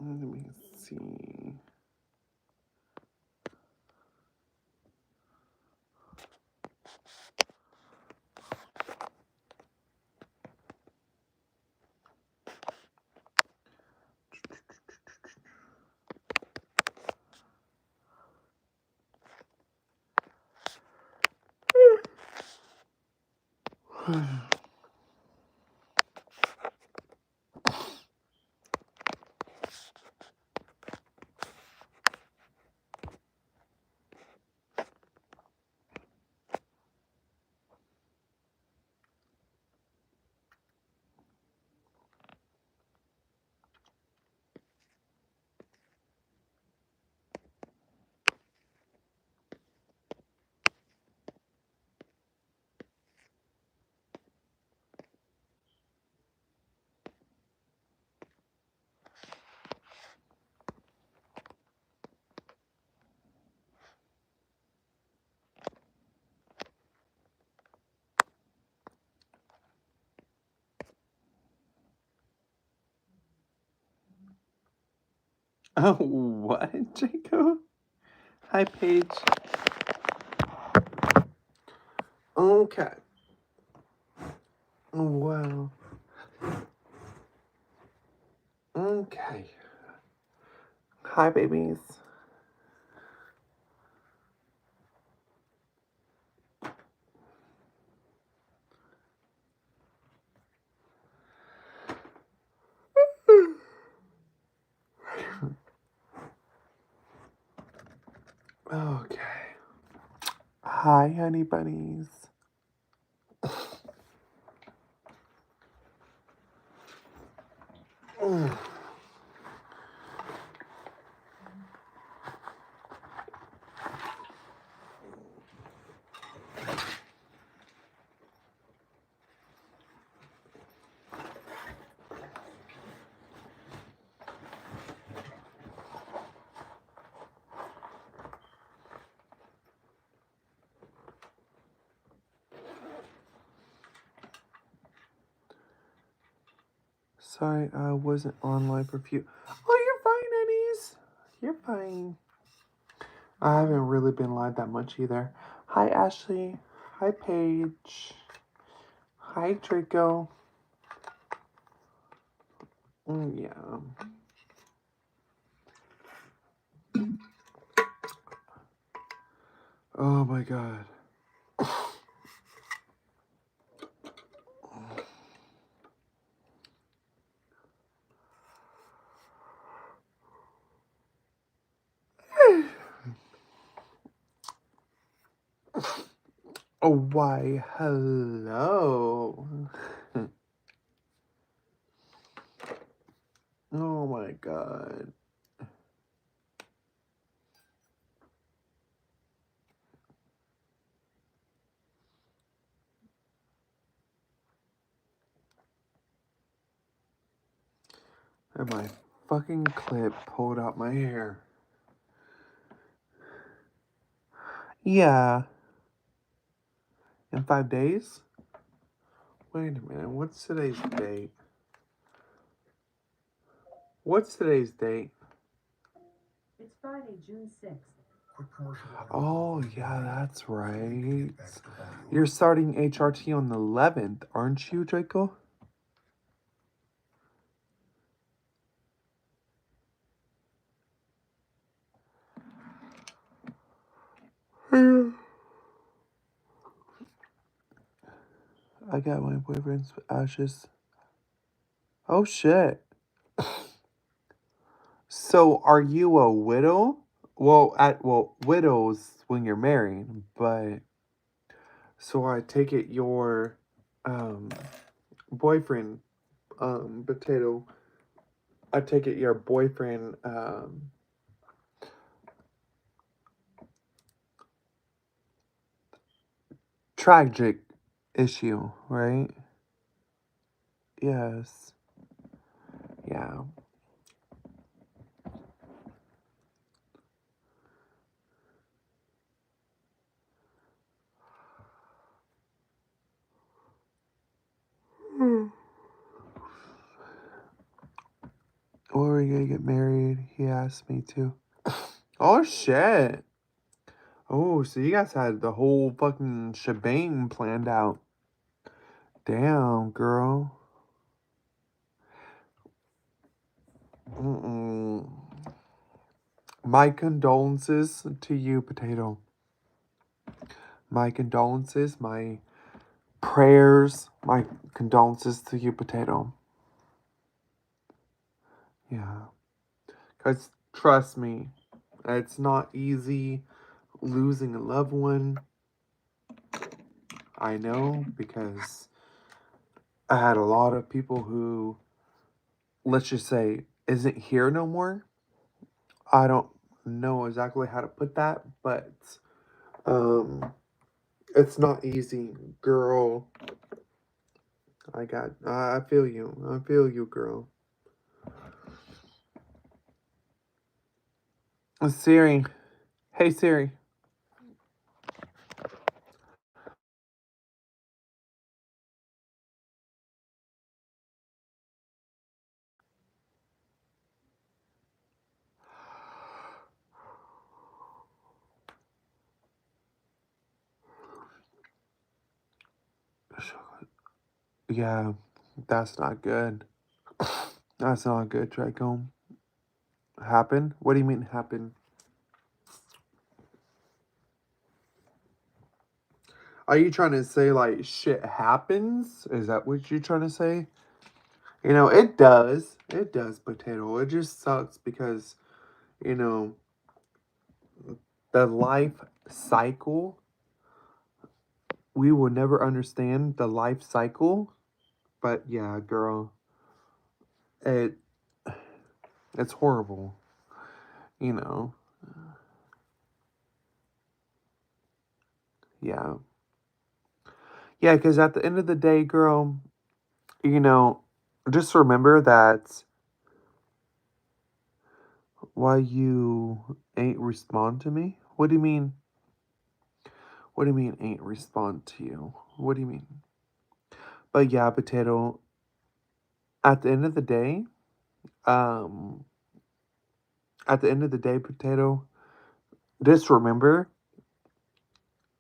Let me see. Oh, what, Jacob? Hi, Paige. Okay. Well. Okay. Hi, babies. Okay. Hi, honey bunnies. Sorry, I wasn't on live for a few. Oh, you're fine, honey's. You're fine. I haven't really been live that much either. Hi, Ashley. Hi, Paige. Hi, Draco. Yeah. Oh my god. Oh, why, hello. Oh my god. And my fucking clip pulled out my hair. Yeah. In 5 days? Wait a minute, what's today's date? What's today's date? It's Friday, June 6th. Oh, yeah, that's right. You're starting HRT on the 11th, aren't you, Draco? I got my boyfriend's ashes. Oh, shit. So, are you a widow? Well, widows when you're married, but so I take it your boyfriend potato. I take it your boyfriend tragic issue, right? Yes. Yeah. Or are we gonna get married? He asked me to. Oh shit. Oh, so you guys had the whole fucking shebang planned out. Damn, girl. Mm-mm. My condolences to you, Potato. My condolences, my prayers, my condolences to you, Potato. Yeah. Because trust me, it's not easy losing a loved one. I know because I had a lot of people who, let's just say, isn't here no more. I don't know exactly how to put that, but um, it's not easy, girl. I feel you. I feel you, girl. Siri. Hey, Siri. Yeah, that's not good. That's not good, Draco. Happen? What do you mean happen? Are you trying to say like shit happens? Is that what you're trying to say? You know, it does. It does, Potato. It just sucks because, you know, the life cycle, we will never understand the life cycle. But yeah, girl, it it's horrible, you know. Yeah. Yeah, because at the end of the day, girl, you know, just remember that why you ain't respond to me? What do you mean? What do you mean ain't respond to you? What do you mean? But yeah, Potato, at the end of the day, um, at the end of the day, Potato, just remember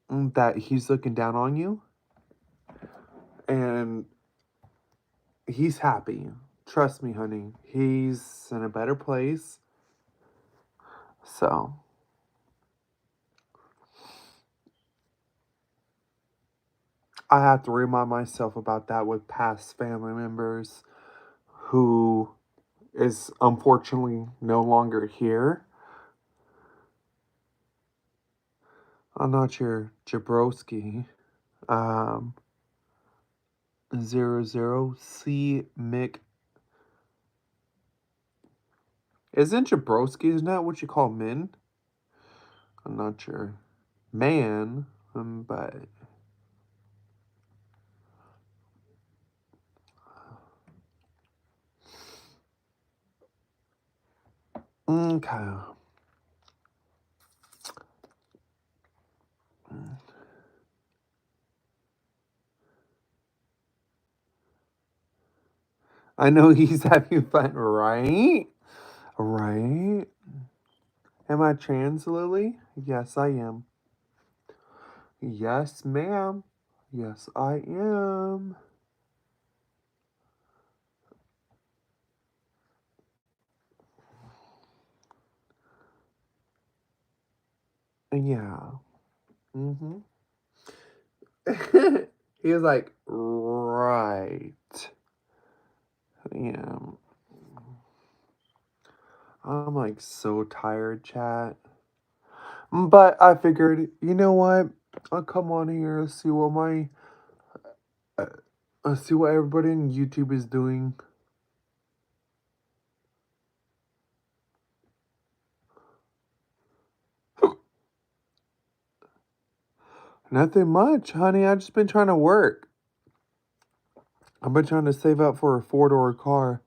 that he's looking down on you and he's happy. Trust me, honey. He's in a better place. So I have to remind myself about that with past family members who is unfortunately no longer here. I'm not your Jabrowski. Um, 00 C Mick. Isn't Jabrowski, isn't that what you call men? I'm not sure. Man, but. Okay. I know he's having fun, right? Right? Am I trans, Lily? Yes, I am. Yes, ma'am. Yes, I am. Yeah. Mm-hmm. He was like, right. Yeah. I'm like so tired, chat. But I figured, you know what? I'll come on here, see what uh, see what everybody in YouTube is doing. Nothing much, honey. I've just been trying to work. I've been trying to save up for a four-door car.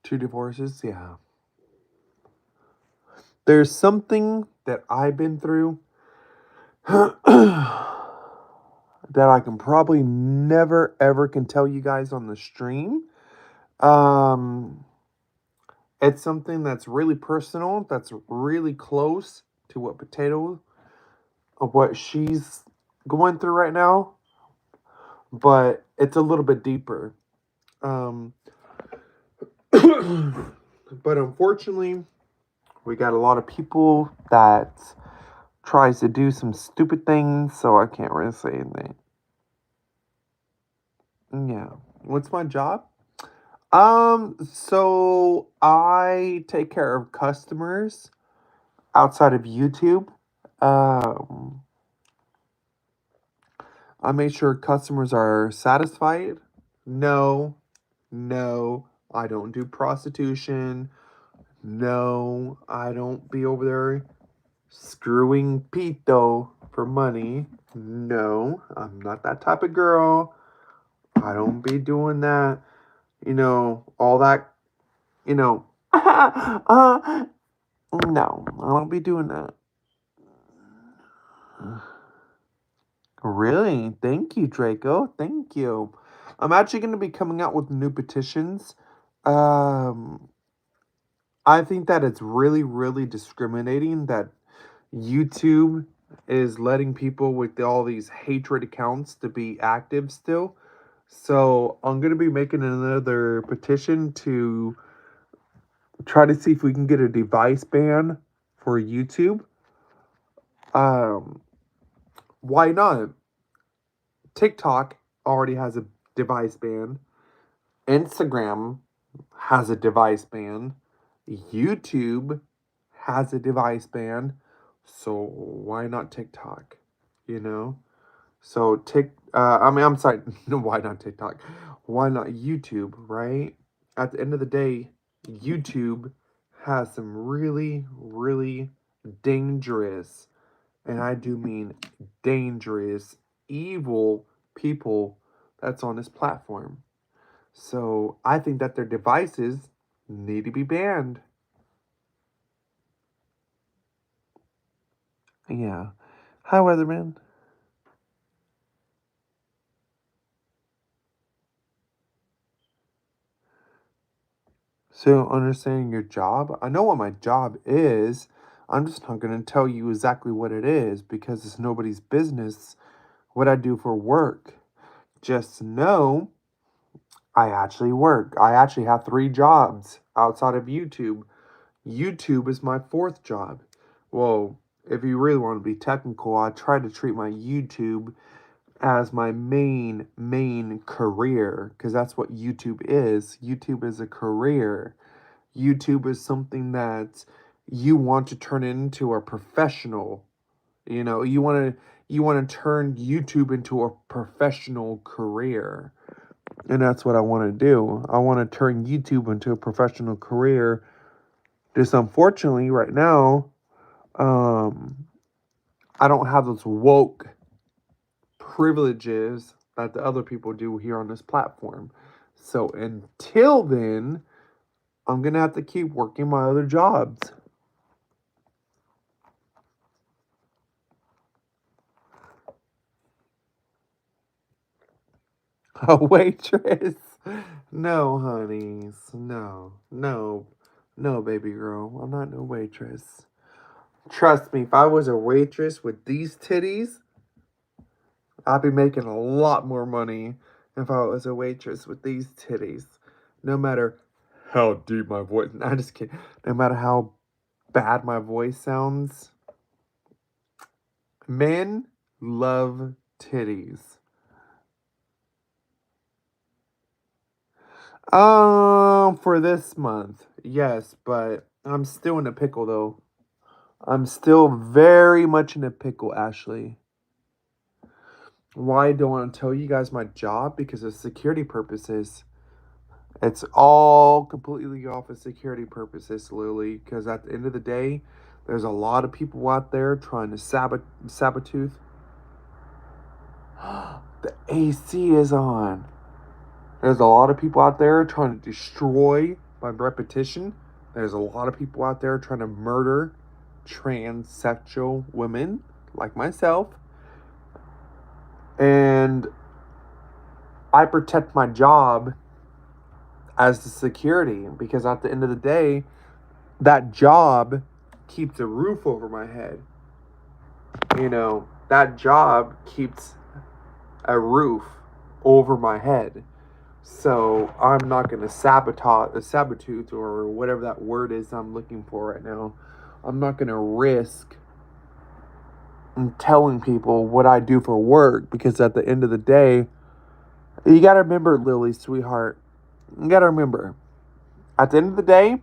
2 divorces, yeah. There's something that I've been through that I can probably never ever can tell you guys on the stream, Um, it's something that's really personal, that's really close to what Potato, of what she's going through right now, but it's a little bit deeper. Um, but unfortunately, we got a lot of people that tries to do some stupid things, so I can't really say anything. Yeah. What's my job? So I take care of customers outside of YouTube. Um, I make sure customers are satisfied. No, no, I don't do prostitution. No, I don't be over there screwing Pito for money. No, I'm not that type of girl. I don't be doing that. All that, you know. No, I don't be doing that. Really? Thank you, Draco. Thank you. I'm actually going to be coming out with new petitions. Um, I think that it's really, really discriminating that YouTube is letting people with all these hatred accounts to be active still. So I'm going to be making another petition to try to see if we can get a device ban for YouTube. Um, why not? TikTok already has a device ban. Instagram has a device ban. YouTube has a device ban. So why not TikTok? You know? So I'm sorry, no, why not TikTok? Why not YouTube, right? At the end of the day, YouTube has some really, really dangerous, and I do mean dangerous, evil people that's on this platform. So I think that their devices need to be banned. Yeah. Hi, Weatherman. So, understanding your job, I know what my job is. I'm just not going to tell you exactly what it is because it's nobody's business what I do for work. Just know I actually work. I actually have 3 jobs outside of YouTube. YouTube is my 4th job. Well, if you really want to be technical, I try to treat my YouTube as my main career because that's what YouTube is. YouTube is a career. YouTube is something that you want to turn into a professional. You want to turn YouTube into a professional career. And that's what I want to do. I want to turn YouTube into a professional career. Just unfortunately right now, um I don't have those woke privileges that the other people do here on this platform. So until then, I'm going to have to keep working my other jobs. A waitress? No, honeys. No, no, no, baby girl. I'm not no waitress. Trust me, if I was a waitress with these titties, I'd be making a lot more money if I was a waitress with these titties. No matter how deep my voice. I just kidding. No matter how bad my voice sounds, men love titties. For this month, yes, but I'm still in a pickle though. I'm still very much in a pickle, Ashley. Why I don't want to tell you guys my job? Because of security purposes. It's all completely off of security purposes, Lily. Because at the end of the day, there's a lot of people out there trying to sabotage. The AC is on. There's a lot of people out there trying to destroy my repetition. There's a lot of people out there trying to murder transsexual women like myself. And I protect my job as the security, because at the end of the day, that job keeps a roof over my head. You know, that job keeps a roof over my head. So I'm not going to sabotage or whatever that word is I'm looking for right now. I'm not going to risk telling people what I do for work, because at the end of the day, you got to remember, Lily, sweetheart, you got to remember, at the end of the day,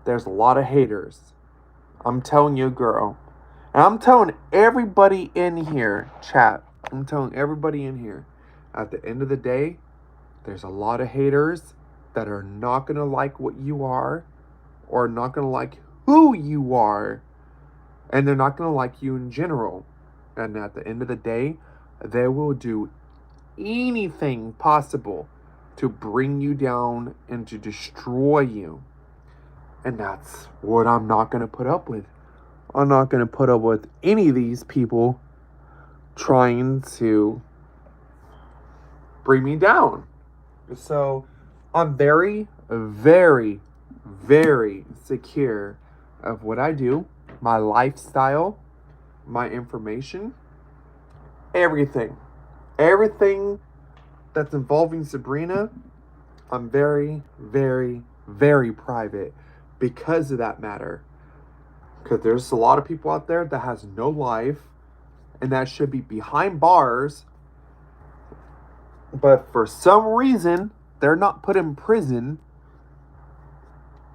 there's a lot of haters. I'm telling you, girl. And I'm telling everybody in here, chat. I'm telling everybody in here, at the end of the day, there's a lot of haters that are not going to like what you are, or not going to like who you are, and they're not going to like you in general. And at the end of the day, they will do anything possible to bring you down and to destroy you. And that's what I'm not going to put up with. I'm not going to put up with any of these people trying to bring me down. So I'm very, very, very secure of what I do, my lifestyle, my information, everything. Everything that's involving Sabrina, I'm very, very, very private because of that matter. Because there's a lot of people out there that has no life and that should be behind bars, but for some reason they're not put in prison.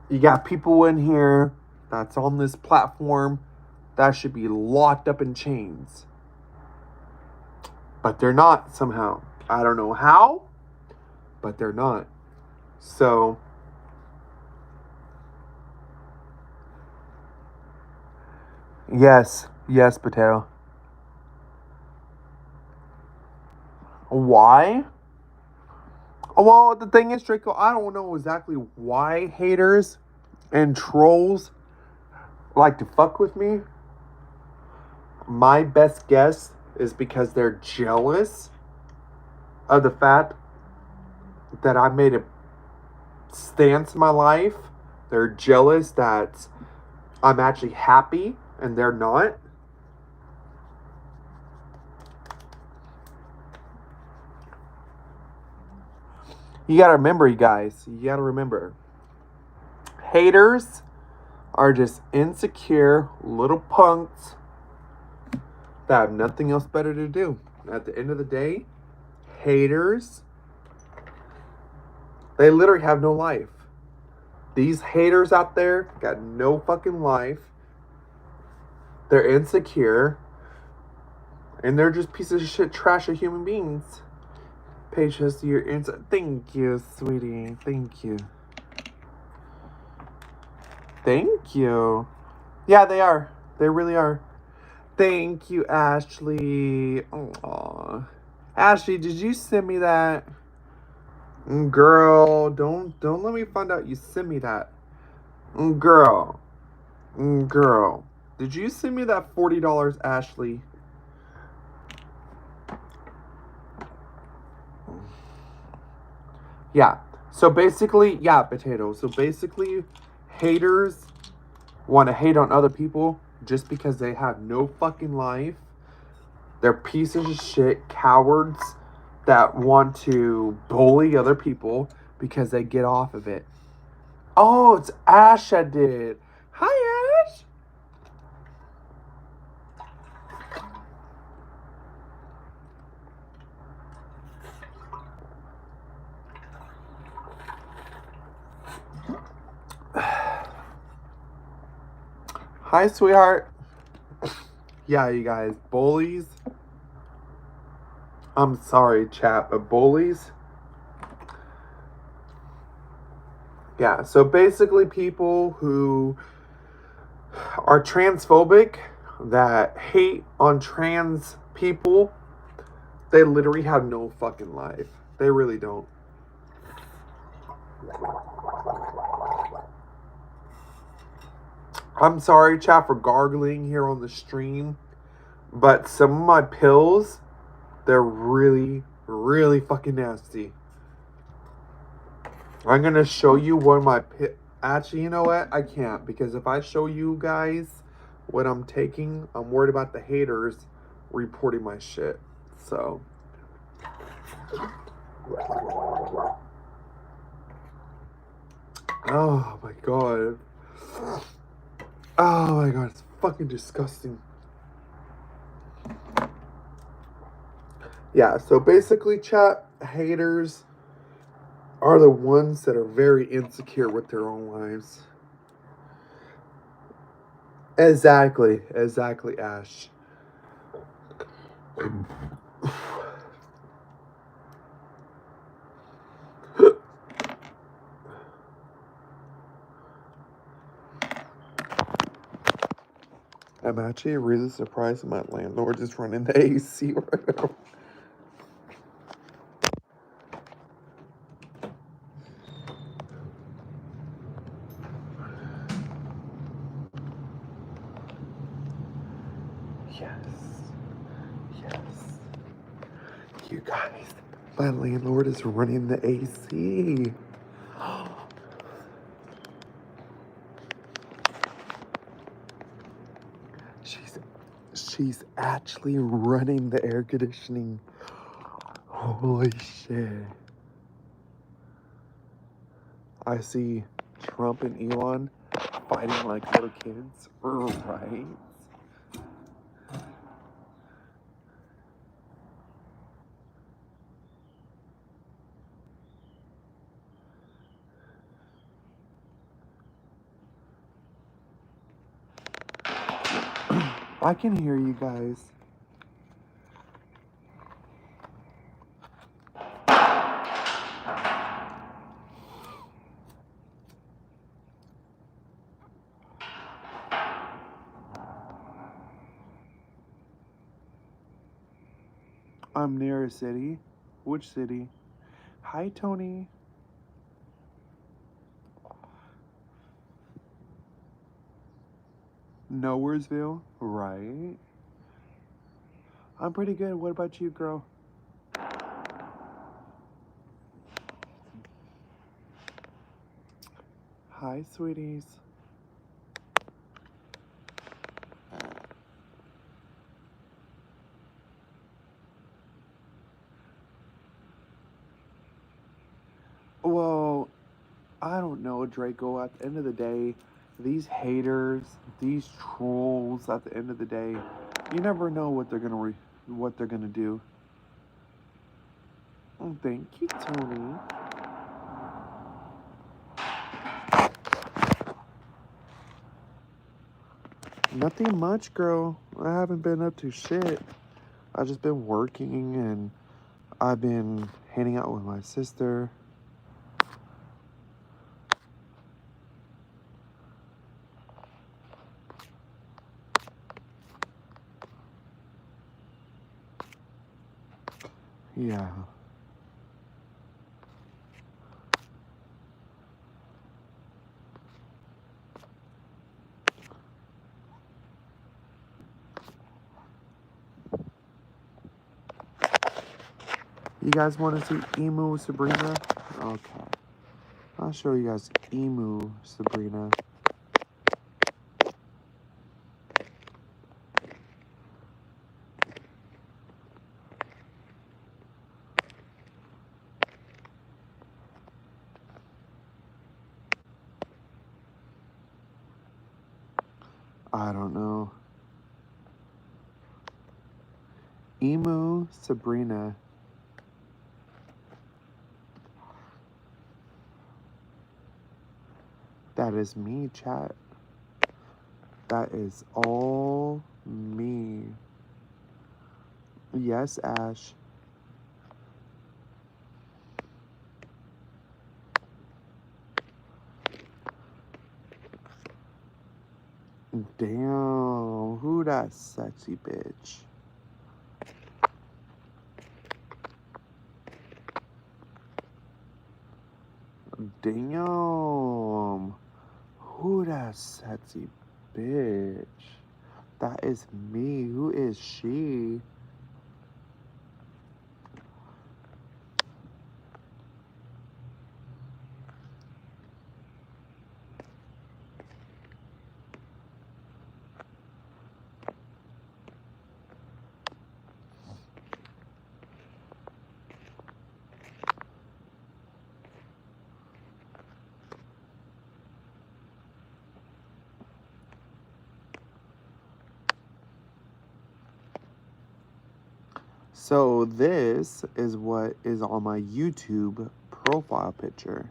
You got people in here that's on this platform that should be locked up in chains, but they're not somehow. I don't know how, but they're not. So yes, potato. Why? Well, the thing is, Draco, I don't know exactly why haters and trolls like to fuck with me. My best guess is because they're jealous of the fact that I made a stance in my life. They're jealous that I'm actually happy and they're not. You gotta remember, you guys. You gotta remember. Haters are just insecure little punks that have nothing else better to do. At the end of the day, haters, they literally have no life. These haters out there got no fucking life. They're insecure. And they're just pieces of shit, trash of human beings. Patience, you're inside. Thank you, sweetie. Thank you. Thank you. Yeah, they are. They really are. Thank you, Ashley. Aww. Ashley, did you send me that? Girl, don't let me find out you sent me that. Girl. Girl. Did you send me that $40, Ashley? Yeah. So basically, yeah, potato. So basically, haters want to hate on other people just because they have no fucking life. They're pieces of shit, cowards that want to bully other people because they get off of it. Oh, it's Ash that did. Hi, Ash. Hi, sweetheart. Yeah, you guys, bullies. I'm sorry, chat, but bullies. Yeah, so basically people who are transphobic, that hate on trans people, they literally have no fucking life. They really don't. I'm sorry, chat, for gargling here on the stream, but some of my pills, they're really, really fucking nasty. I'm gonna show you what my actually, you know what? I can't, because if I show you guys what I'm taking, I'm worried about the haters reporting my shit. So oh my god. Oh my god, it's fucking disgusting. Yeah, so basically, chat, haters are the ones that are very insecure with their own lives. Exactly, Ash. I'm actually really surprised my landlord is running the AC right now. Yes. Yes. You guys, my landlord is running the AC. She's she's actually running the air conditioning. Holy shit. I see Trump and Elon fighting like little kids. Right? I can hear you guys. I'm near a city. Which city? Hi, Tony. Nowheresville? Right. I'm pretty good. What about you, girl? Hi, sweeties. Well, I don't know, Draco. At the end of the day, these haters, these trolls, at the end of the day, you never know what they're gonna do. Oh, thank you, Tony. Nothing much, girl. I haven't been up to shit. I've just been working and I've been hanging out with my sister. Yeah. You guys want to see Emu Sabrina? Okay. I'll show you guys Emu Sabrina. I don't know. Emu Sabrina. That is me, chat. That is all me. Yes, Ash. Damn, who that sexy bitch? Damn, who that sexy bitch? That is me. Who is she? So this is what is on my YouTube profile picture.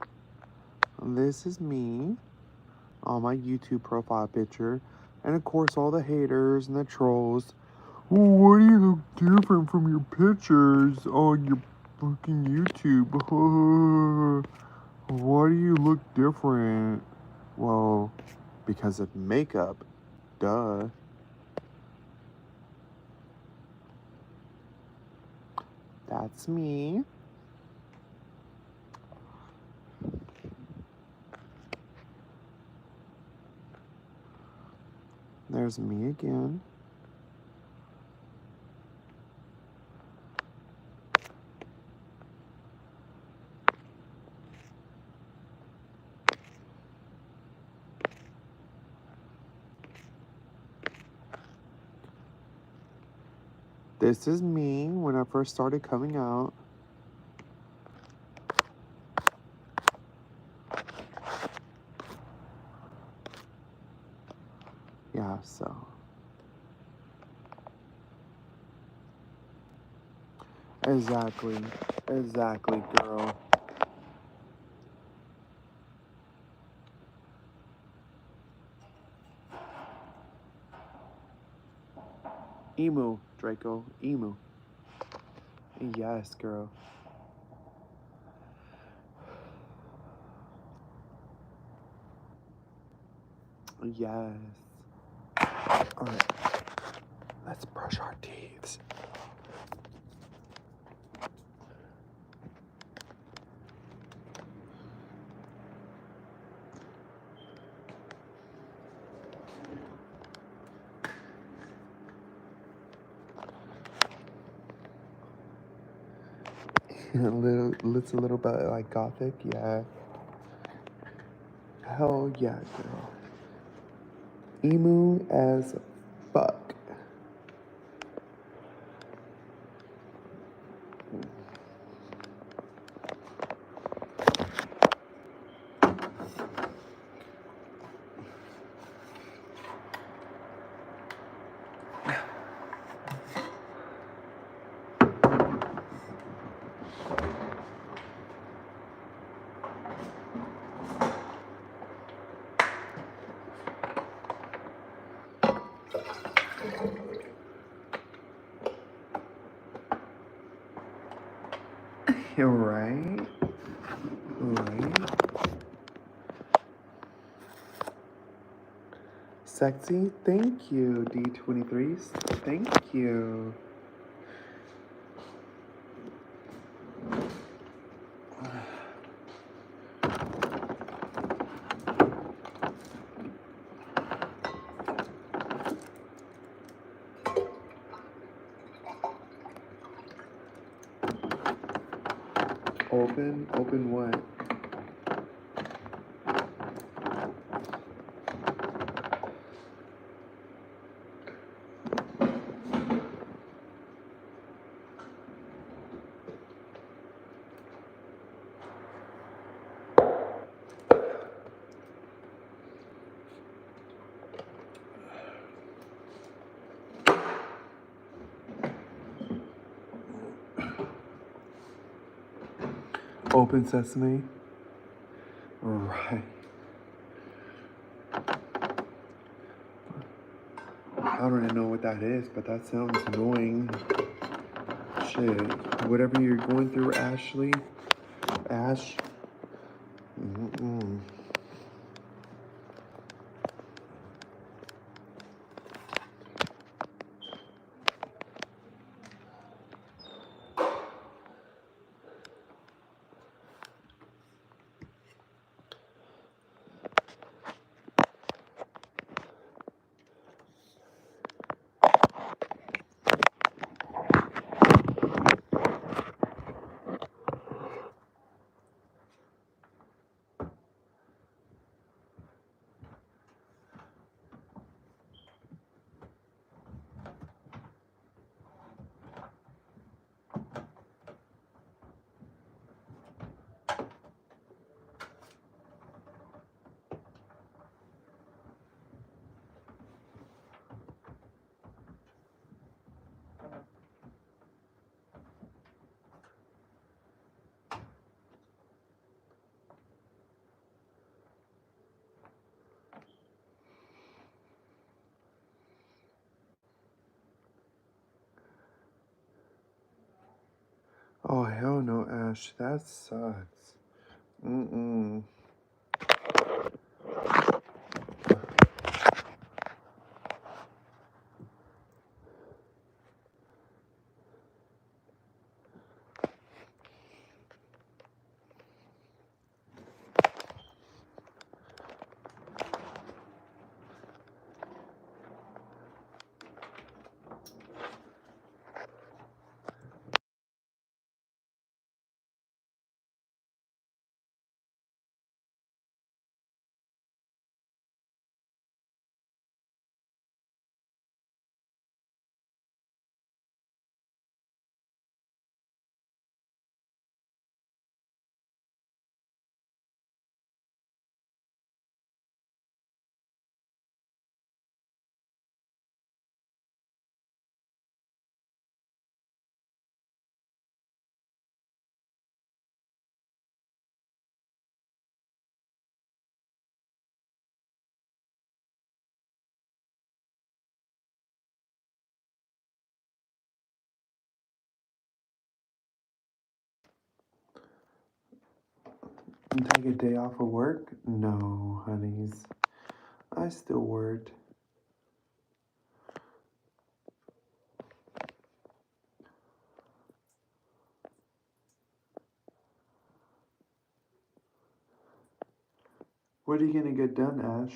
This is me on my YouTube profile picture. And of course all the haters and the trolls. Oh, why do you look different from your pictures on your fucking YouTube? Why do you look different? Well, because of makeup. Duh. That's me. There's me again. This is me when I first started coming out. Yeah, so. Exactly. Exactly, girl. Emu, Draco. Emu. Yes, girl. Yes. Alright. Let's brush our teeth. It's a little bit like gothic, yeah. Hell yeah, girl. Emu as fuck. Right? Right? Sexy? Thank you, D23s. Thank you. Open what? Open sesame? Right. I don't even know what that is, but that sounds annoying. Shit. Whatever you're going through, Ashley. Ash. Mm-mm. Oh, hell no, Ash. That sucks. Mm-mm. Take a day off of work? No, honeys. I still worked. What are you gonna get done, Ash?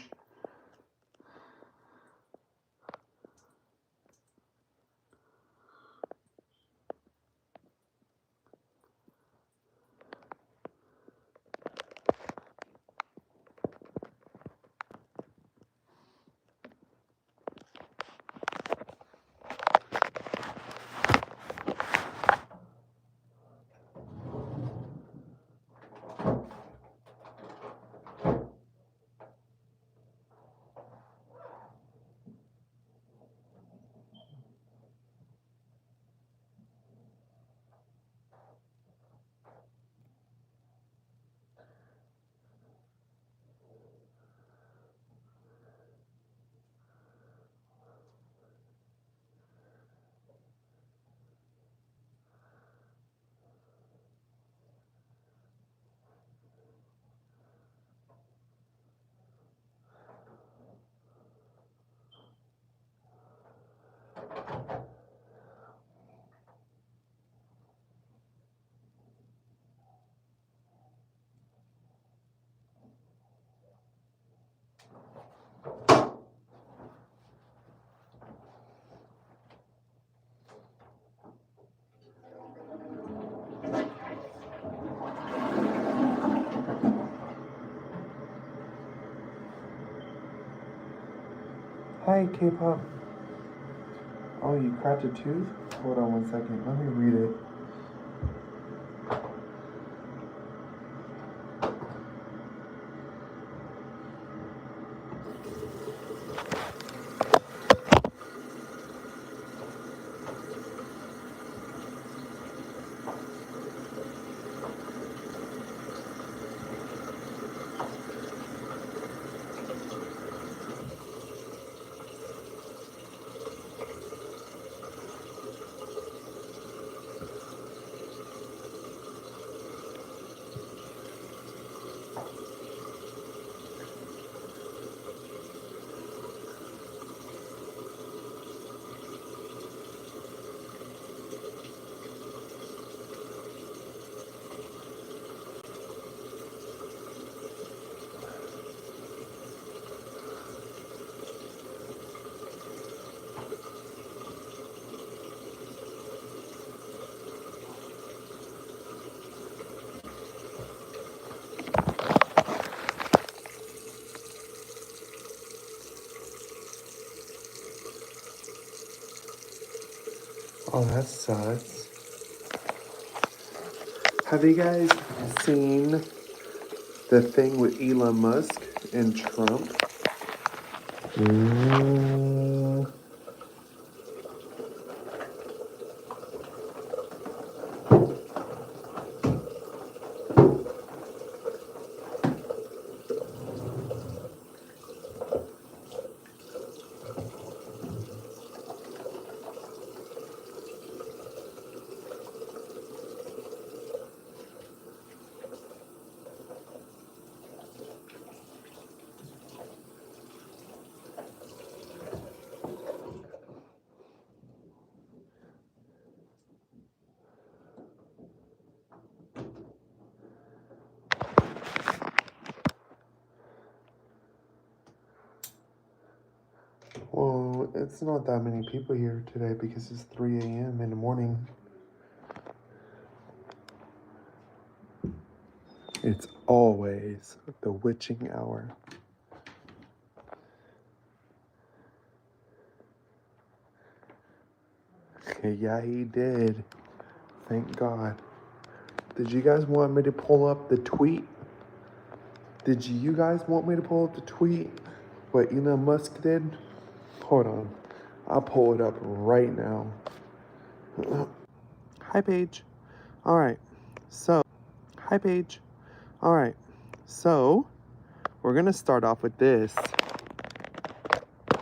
Hi, K-pop. Oh, you cracked a tooth? Hold on one second. Let me read it. Oh, that sucks. Have you guys seen the thing with Elon Musk and Trump? Mm. Well, it's not that many people here today because it's 3 a.m. in the morning. It's always the witching hour. Yeah, he did. Thank God. Did you guys want me to pull up the tweet? Did you guys want me to pull up the tweet? What Elon Musk did? Hold on. I'll pull it up right now. Hi, Paige. All right. So, hi, Paige. All right. So, we're going to start off with this.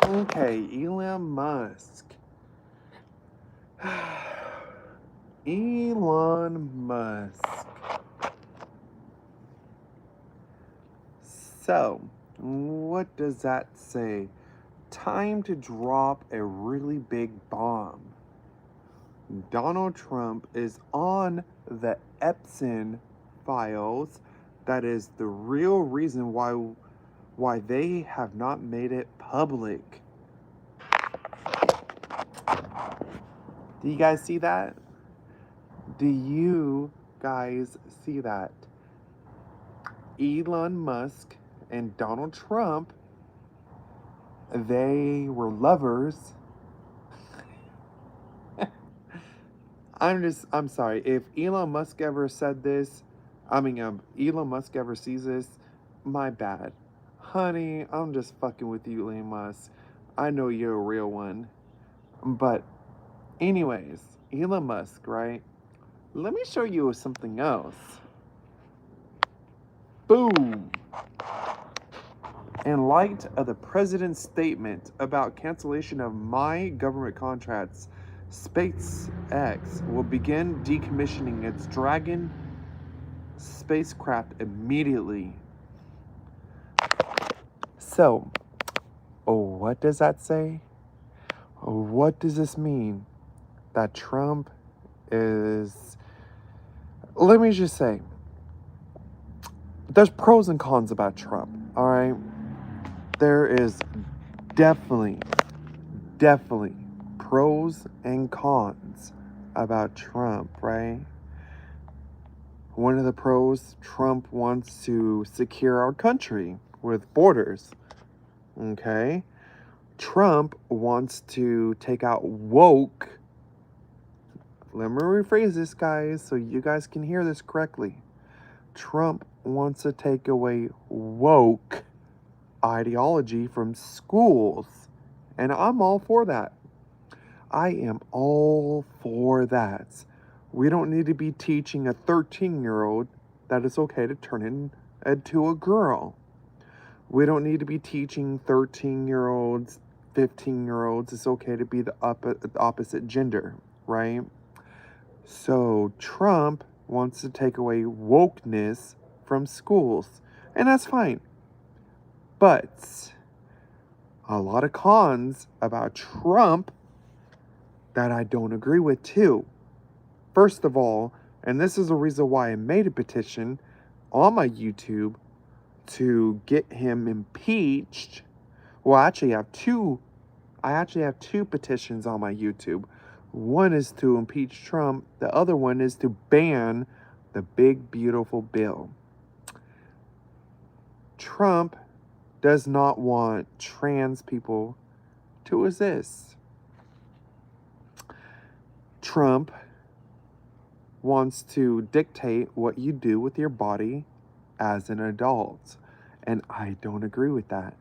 Okay, Elon Musk. Elon Musk. So, what does that say? Time to drop a really big bomb. Donald Trump is on the Epstein files. That is the real reason why they have not made it public. Do you guys see that? Do you guys see that? Elon Musk and Donald Trump, they were lovers. I'm sorry. If Elon Musk ever said this, Elon Musk ever sees this, my bad. Honey, I'm just fucking with you, Elon Musk. I know you're a real one. But, anyways, Elon Musk, right? Let me show you something else. Boom! In light of the president's statement about cancellation of my government contracts, SpaceX will begin decommissioning its Dragon spacecraft immediately. So, what does that say? What does this mean? That Trump is. Let me just say, there's pros and cons about Trump, alright? There is definitely pros and cons about Trump, right? One of the pros, Trump wants to secure our country with borders. Okay? Trump wants to take out woke. Let me rephrase this, guys, so you guys can hear this correctly. Trump wants to take away woke ideology from schools. And I'm all for that. I am all for that. We don't need to be teaching a 13-year-old that it's okay to turn into a girl. We don't need to be teaching 13-year-olds, 15-year-olds it's okay to be the opposite gender, right? So Trump wants to take away wokeness from schools, and that's fine. But a lot of cons about Trump that I don't agree with too. First of all, and this is the reason why I made a petition on my YouTube to get him impeached. Well, I actually have two petitions on my YouTube. One is to impeach Trump, the other one is to ban the big beautiful bill. Trump does not want trans people to exist. Trump wants to dictate what you do with your body as an adult. And I don't agree with that.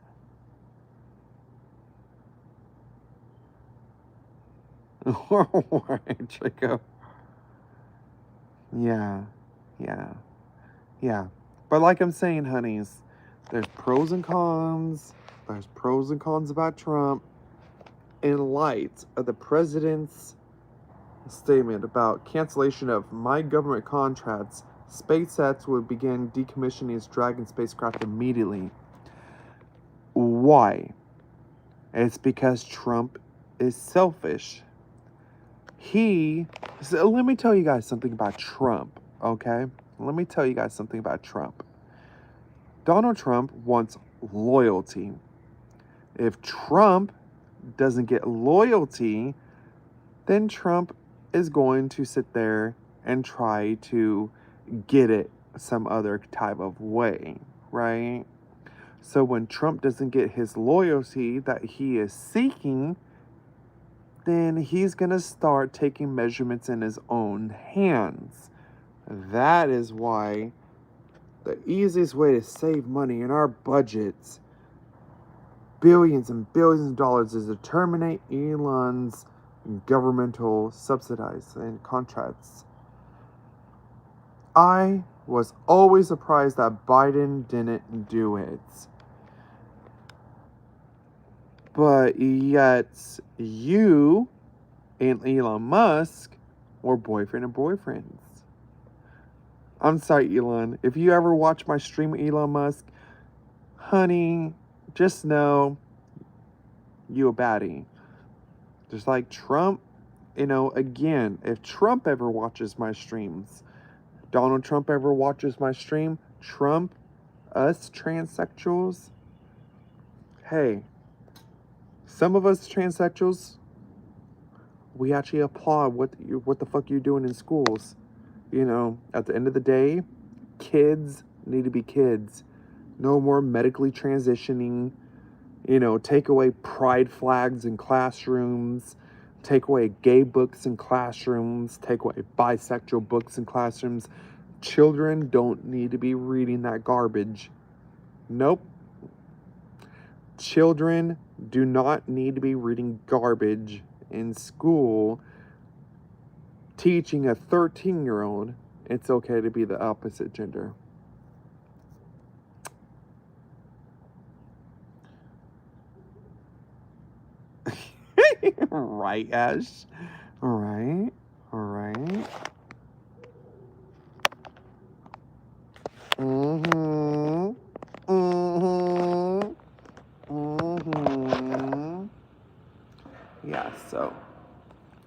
Alright, Chico. Yeah. But like I'm saying, honeys, there's pros and cons. There's pros and cons about Trump. In light of the president's statement about cancellation of my government contracts, SpaceX would begin decommissioning its Dragon spacecraft immediately. Why? It's because Trump is selfish. So let me tell you guys something about Trump, okay? Let me tell you guys something about Trump. Donald Trump wants loyalty. If Trump doesn't get loyalty, then Trump is going to sit there and try to get it some other type of way, right? So when Trump doesn't get his loyalty that he is seeking, then he's going to start taking measurements in his own hands. That is why the easiest way to save money in our budgets, billions and billions of dollars, is to terminate Elon's governmental subsidies and contracts. I was always surprised that Biden didn't do it. But yet, you and Elon Musk were boyfriend and boyfriends. I'm sorry, Elon. If you ever watch my stream with Elon Musk, honey, just know you a baddie. Just like Trump, again, if Trump ever watches my streams, Donald Trump ever watches my stream, Trump, us transsexuals, hey, some of us transsexuals, we actually applaud what the fuck you're doing in schools. At the end of the day, kids need to be kids. No more medically transitioning. Take away pride flags in classrooms. Take away gay books in classrooms. Take away bisexual books in classrooms. Children don't need to be reading that garbage. Nope. Children do not need to be reading garbage in school, teaching a 13-year-old it's okay to be the opposite gender. Right, Ash? Right. Mm-hmm. Yeah, so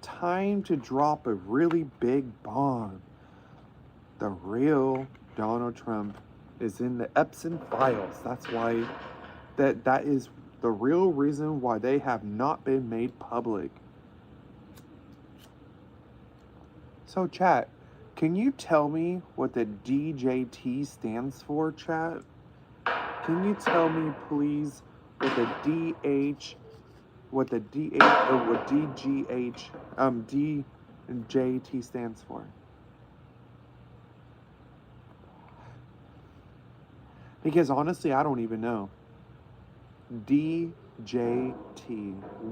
time to drop a really big bomb. The real Donald Trump is in the Epstein files. That's why that is the real reason why they have not been made public. So chat, can you tell me what the DJT stands for, chat? Can you tell me please what the DGH DJT stands for? Because honestly, I don't even know. DJT.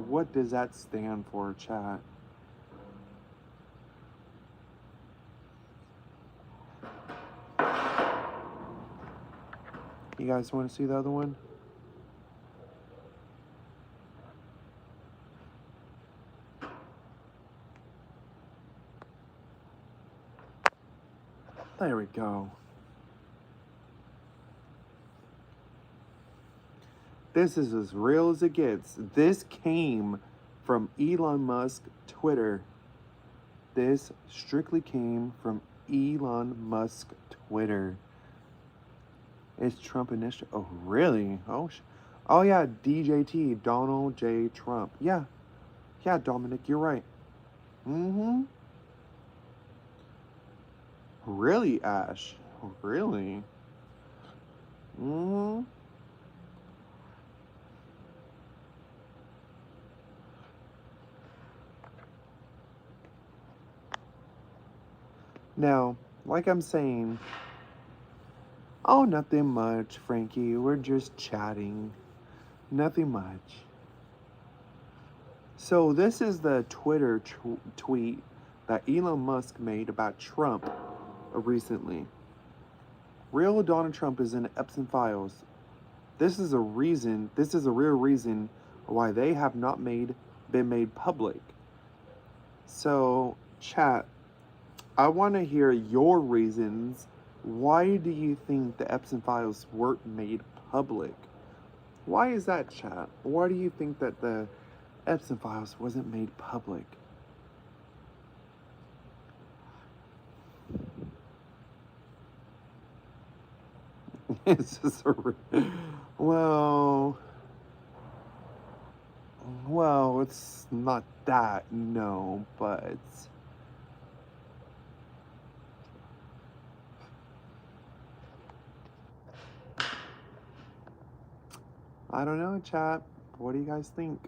What does that stand for, chat? You guys want to see the other one? There we go. This is as real as it gets. This came from Elon Musk Twitter. This strictly came from Elon Musk Twitter. It's Trump initiative. Oh, really? Oh yeah, DJT, Donald J. Trump. Yeah, Dominic, you're right. Mm-hmm. Really, Ash? Really? Mm-hmm. Now, like I'm saying, oh, nothing much, Frankie. We're just chatting. Nothing much. So this is the Twitter tweet that Elon Musk made about Trump recently. Real Donald Trump is in the Epstein files. This is a real reason why they have not been made public. So, chat, I want to hear your reasons. Why do you think the Epstein files weren't made public? Why is that, chat? Why do you think that the Epstein files wasn't made public? It's just well, it's not that, no, but I don't know, chat. What do you guys think?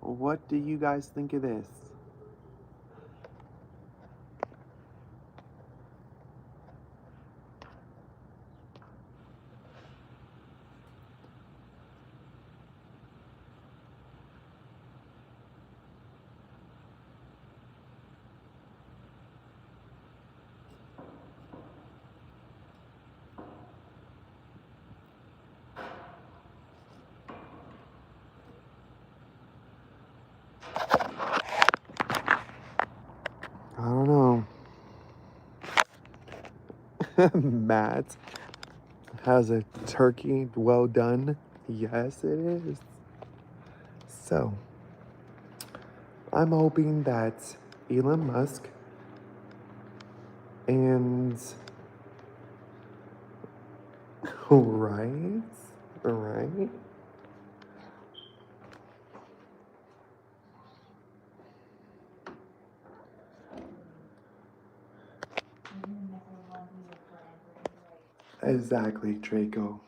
What do you guys think of this? I don't know. Matt has a turkey well done. Yes, it is. So, I'm hoping that Elon Musk and right, right. Exactly, Draco.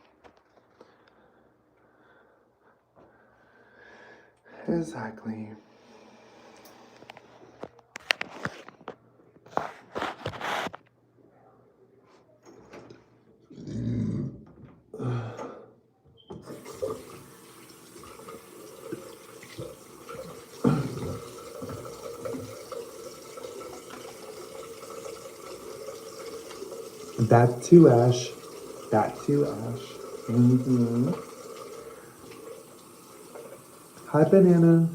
Exactly. That too, Ash. That too, Ash. Mm-hmm. Hi, Banana.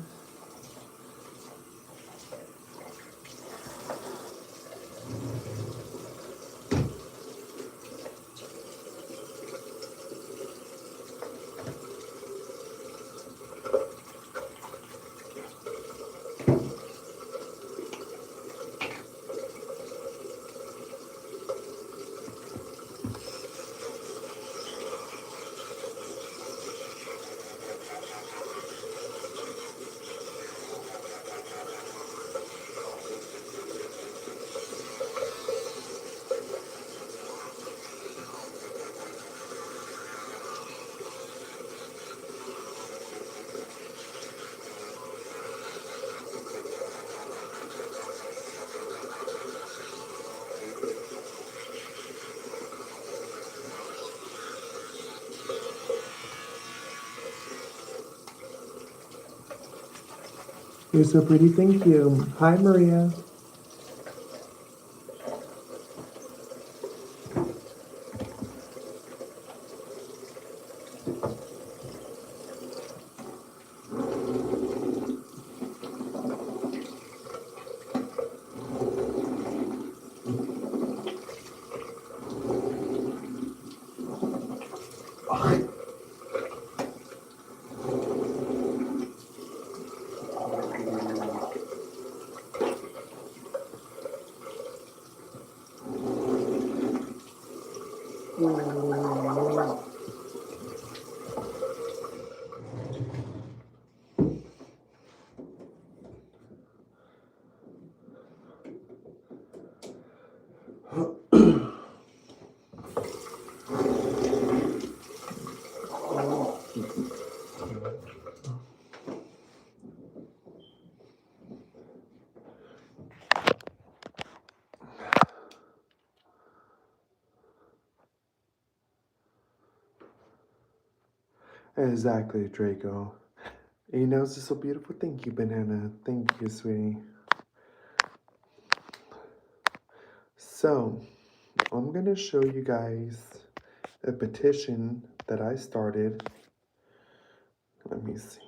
You're so pretty, thank you. Hi, Maria. Exactly, Draco. Your nose is so beautiful. Thank you, Banana. Thank you, sweetie. So, I'm going to show you guys a petition that I started. Let me see.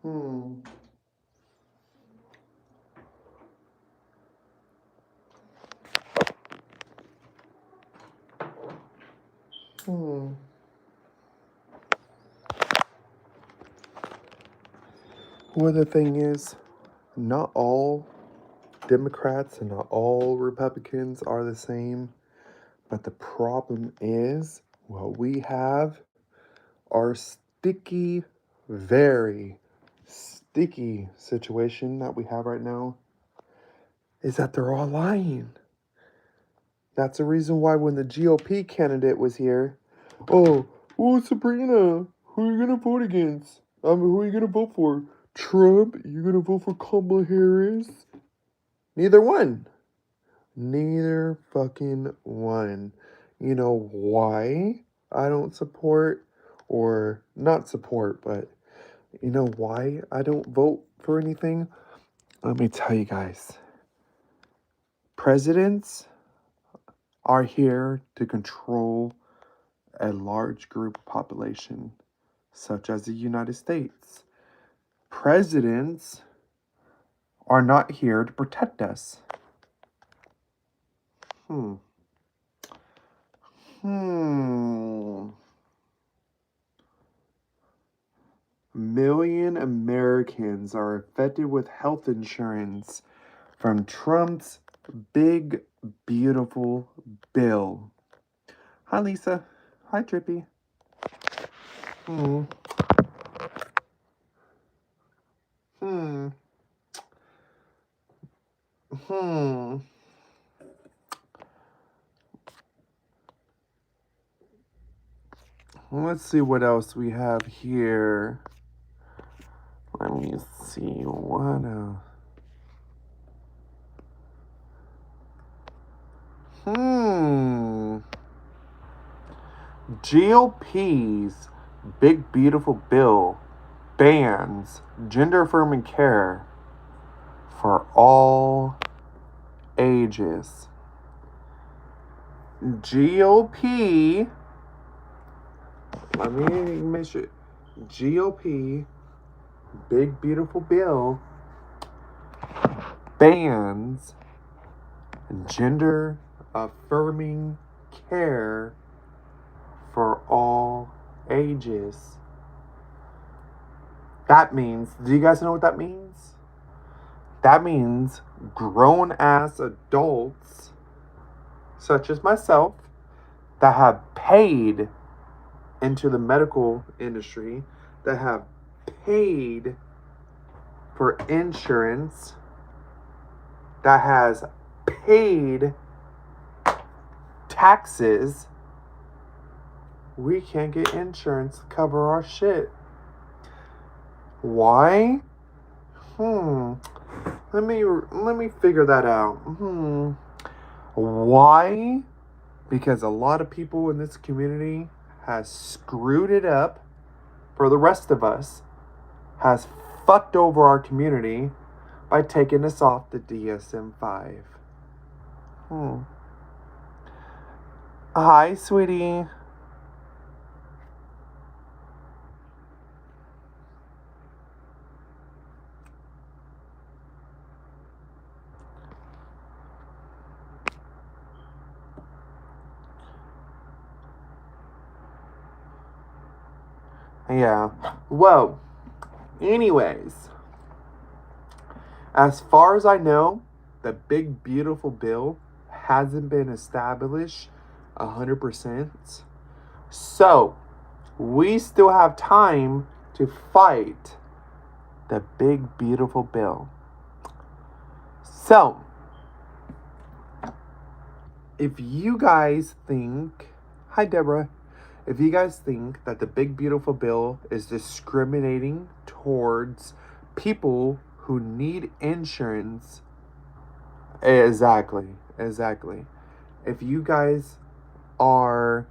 Hmm. Hmm. Well, the thing is, not all Democrats and not all Republicans are the same. But the problem is, what we have are sticky, very sticky situation that we have right now is that they're all lying. That's the reason why when the GOP candidate was here, Sabrina, who are you gonna vote against? Who are you gonna vote for? Trump? You gonna vote for Kamala Harris? Neither one. Neither fucking one. You know why I don't support, or not support, but you know why I don't vote for anything? Let me tell you guys. Presidents are here to control a large group population, such as the United States. Presidents are not here to protect us. Hmm. Hmm. Million Americans are affected with health insurance from Trump's big, beautiful bill. Hi, Lisa. Hi, Trippy. Hmm. Hmm. Hmm. Let's see what else we have here. Let me see what else. GOP's big beautiful bill bans gender affirming care for all ages. GOP, let me make sure. GOP big beautiful bill bans gender affirming care for all ages. That means, do you guys know what that means? That means grown ass adults, such as myself, that have paid into the medical industry, that have paid for insurance, that has paid taxes, we can't get insurance to cover our shit. Why? Let me figure that out. Why? Because a lot of people in this community has screwed it up for the rest of us, has fucked over our community by taking us off the DSM-5. Hi, sweetie. Yeah. Well, anyways, as far as I know, the big beautiful bill hasn't been established 100%. So, we still have time to fight the big beautiful bill. So, if you guys think, hi Deborah, if you guys think that the big beautiful bill is discriminating towards people who need insurance, exactly. If you guys are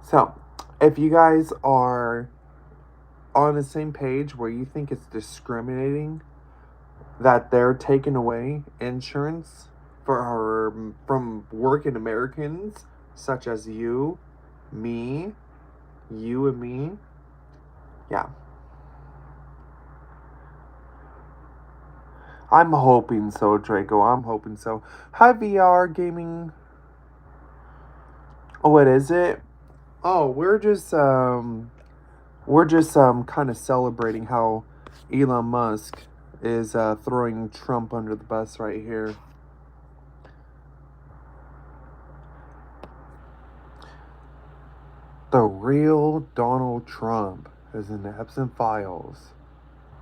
so, if you guys are on the same page where you think it's discriminating that they're taking away insurance from working Americans such as you, me, You and me? Yeah. I'm hoping so, Draco. I'm hoping so. Hi, VR gaming. Oh, what is it? Oh, we're just kind of celebrating how Elon Musk is throwing Trump under the bus right here. The real Donald Trump is in the Epson files.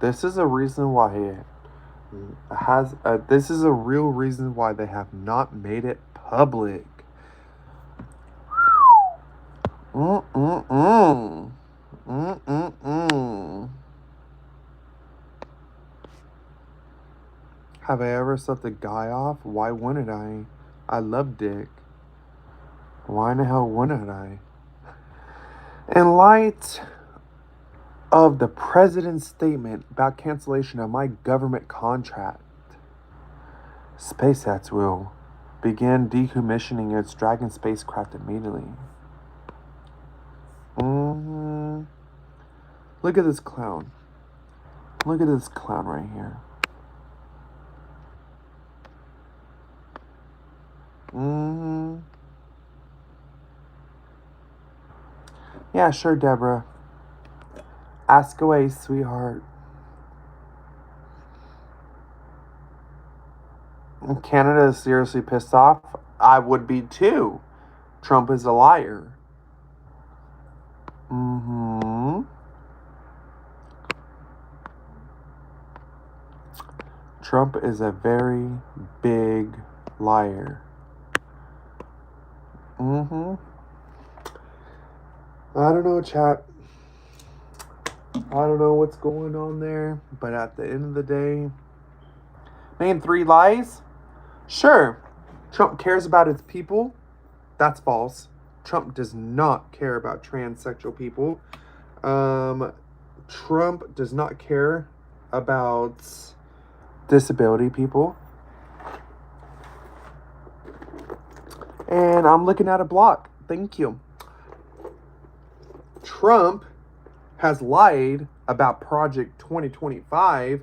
This is a reason why it has. This is a real reason why they have not made it public. Mm-mm-mm. Mm-mm-mm. Have I ever sucked a guy off? Why wouldn't I? I love dick. Why in the hell wouldn't I? In light of the president's statement about cancellation of my government contract, SpaceX will begin decommissioning its Dragon spacecraft immediately. Mm-hmm. Look at this clown. Look at this clown right here. Mm-hmm. Yeah, sure, Deborah. Ask away, sweetheart. Canada is seriously pissed off. I would be too. Trump is a liar. Mm-hmm. Trump is a very big liar. Mm-hmm. I don't know, chat. I don't know what's going on there, but at the end of the day, name 3 lies? Sure. Trump cares about his people. That's false. Trump does not care about transsexual people. Trump does not care about disability people. And I'm looking at a block. Thank you. Trump has lied about Project 2025,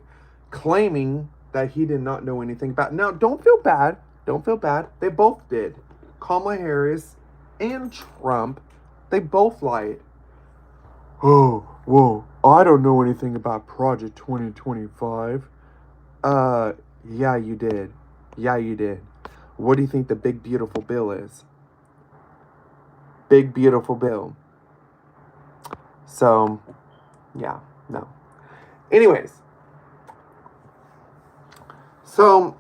claiming that he did not know anything about it. Now, don't feel bad. Don't feel bad. They both did. Kamala Harris and Trump, they both lied. Oh, whoa. I don't know anything about Project 2025. Yeah, you did. Yeah, you did. What do you think the big beautiful bill is? Big beautiful bill. So, yeah, no. Anyways, so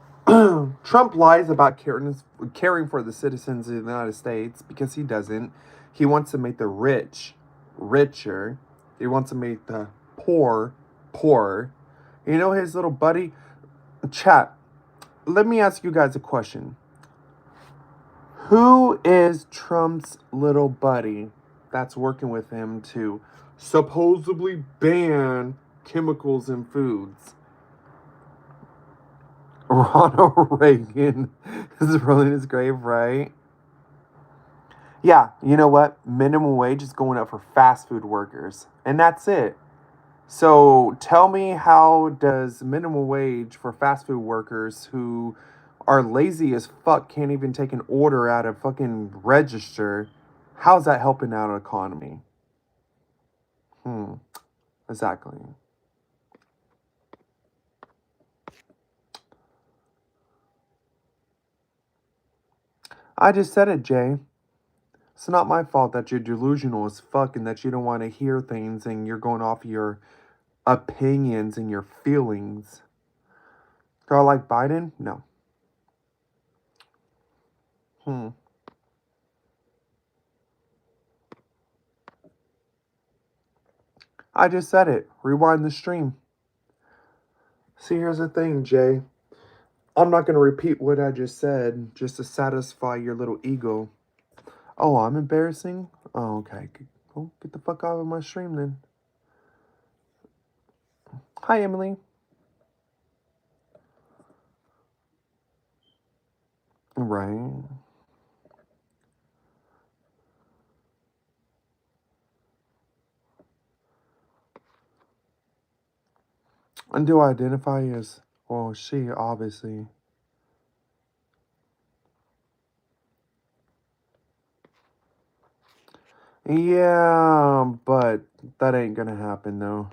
Trump lies about caring for the citizens of the United States because he doesn't. He wants to make the rich richer. He wants to make the poor poorer. You know his little buddy? Chat, let me ask you guys a question. Who is Trump's little buddy that's working with him to supposedly ban chemicals in foods? Ronald Reagan is rolling his grave, right? Yeah, you know what? Minimum wage is going up for fast food workers. And that's it. So tell me, how does minimum wage for fast food workers who are lazy as fuck, can't even take an order at a fucking register, how's that helping out our economy? Exactly. I just said it, Jay. It's not my fault that you're delusional as fuck and that you don't want to hear things and you're going off your opinions and your feelings. Do I like Biden? No. I just said it. Rewind the stream. See, here's the thing, Jay. I'm not going to repeat what I just said just to satisfy your little ego. Oh, I'm embarrassing? Oh, okay. Well, get the fuck out of my stream then. Hi, Emily. Right. And do I identify as, well, she, obviously. Yeah, but that ain't gonna happen, though.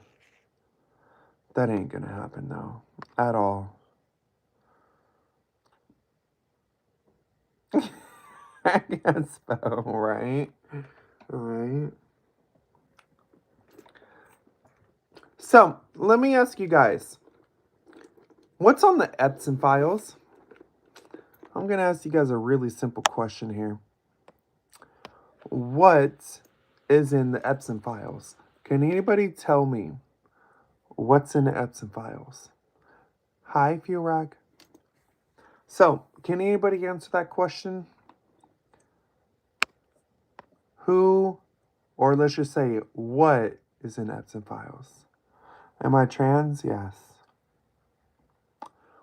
That ain't gonna happen, though. At all. I guess so, right? Right. So, let me ask you guys, what's on the Epson files? I'm gonna ask you guys a really simple question here. What is in the Epson files? Can anybody tell me what's in the Epson files? Hi, Furag. So, can anybody answer that question? Who, or let's just say, what is in Epson files? Am I trans? Yes.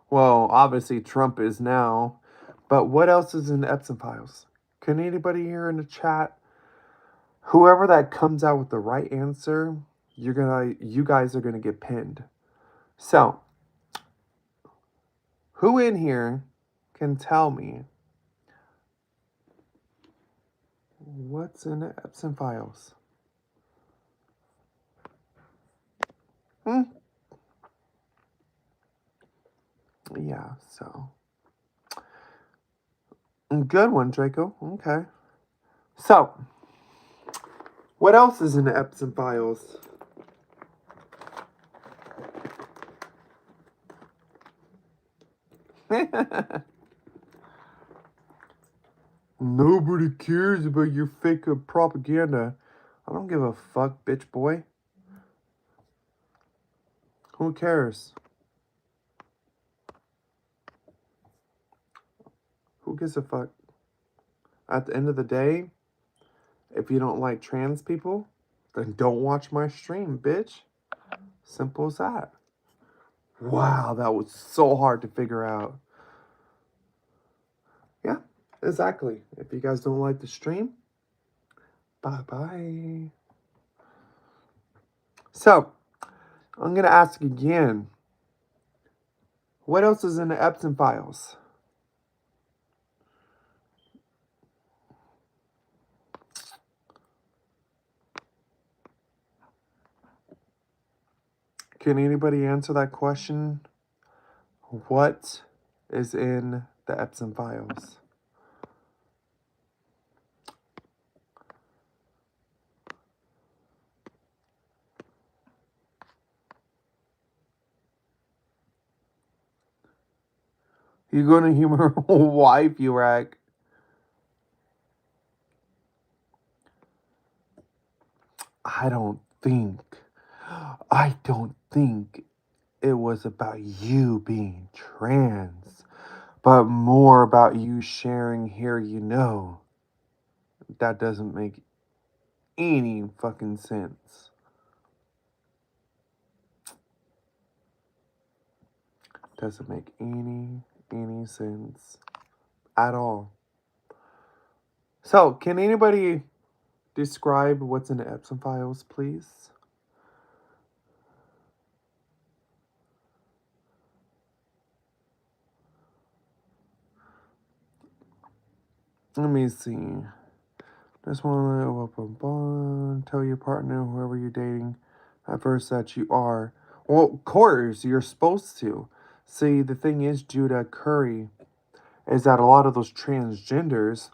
Well, obviously Trump is now, but what else is in the Epson files? Can anybody here in the chat? Whoever that comes out with the right answer, you guys are gonna get pinned. So, who in here can tell me what's in the Epson files? Hmm? Yeah, so. Good one, Draco. Okay. So, what else is in the Epson files? Nobody cares about your fake propaganda. I don't give a fuck, bitch boy. Who cares? Who gives a fuck? At the end of the day, if you don't like trans people, then don't watch my stream, bitch. Simple as that. Wow, that was so hard to figure out. Yeah, exactly. If you guys don't like the stream, bye bye. So, I'm going to ask again, what else is in the Epson files? Can anybody answer that question? What is in the Epson files? You gonna humor wife, you rag? I don't think. I don't think it was about you being trans, but more about you sharing here, you know. That doesn't make any fucking sense. Doesn't make any sense at all. So, can anybody describe what's in the Epson files, please? Let me see. Just want to tell your partner, whoever you're dating, at first that you are. Well, of course, you're supposed to. See, the thing is, Judah Curry, is that a lot of those transgenders,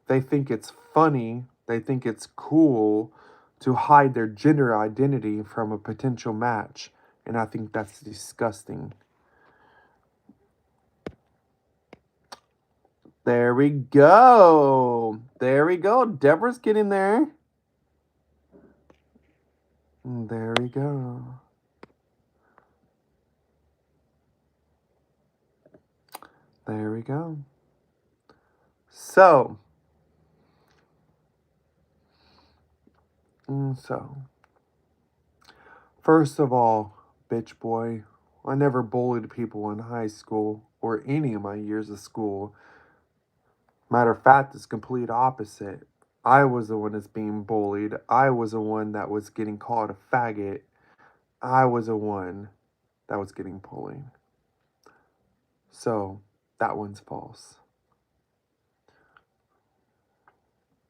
they think it's funny, they think it's cool to hide their gender identity from a potential match. And I think that's disgusting. There we go. There we go. Deborah's getting there. There we go. There we go. So, first of all, bitch boy, I never bullied people in high school or any of my years of school. Matter of fact, it's complete opposite. I was the one that's being bullied. I was the one that was getting called a faggot. I was the one that was getting bullied. So that one's false.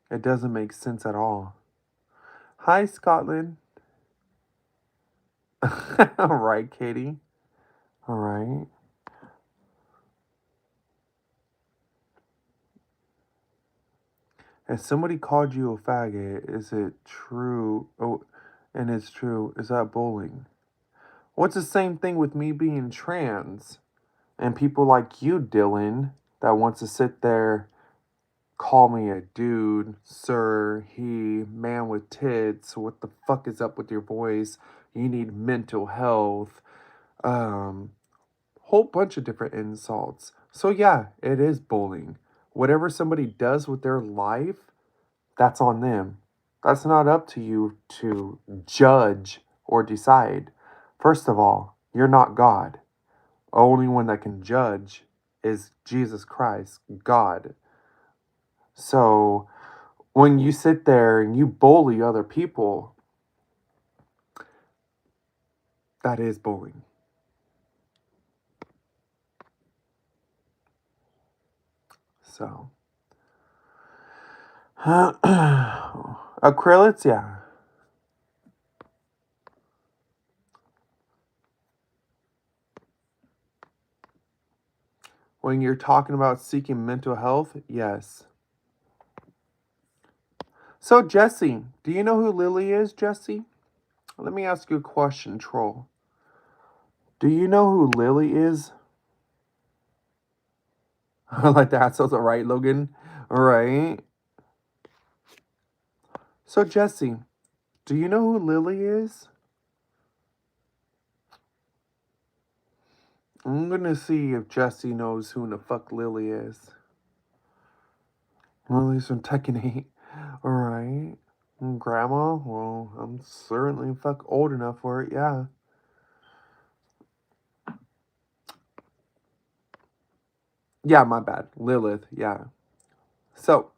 It doesn't make sense at all. Hi, Scotland. All right, Katie. All right. If somebody called you a faggot, is it true? Oh, and it's true. Is that bullying? What's the same thing with me being trans and people like you, Dylan, that wants to sit there, call me a dude, sir, he, man with tits. What the fuck is up with your voice? You need mental health. Whole bunch of different insults. So yeah, it is bullying. Whatever somebody does with their life, that's on them. That's not up to you to judge or decide. First of all, you're not God. Only one that can judge is Jesus Christ, God. So when you sit there and you bully other people, that is bullying. So acrylics, yeah. When you're talking about seeking mental health, yes. So Jesse, do you know who Lily is, Jesse? Let me ask you a question, troll. Do you know who Lily is? Like that sounds right, Logan. All right. So Jesse, do you know who Lily is? I'm gonna see if Jesse knows who the fuck Lily is. Lily's from Tekken 8. Alright. Grandma? Well, I'm certainly fuck old enough for it, yeah. Yeah, my bad. Lilith, yeah. So,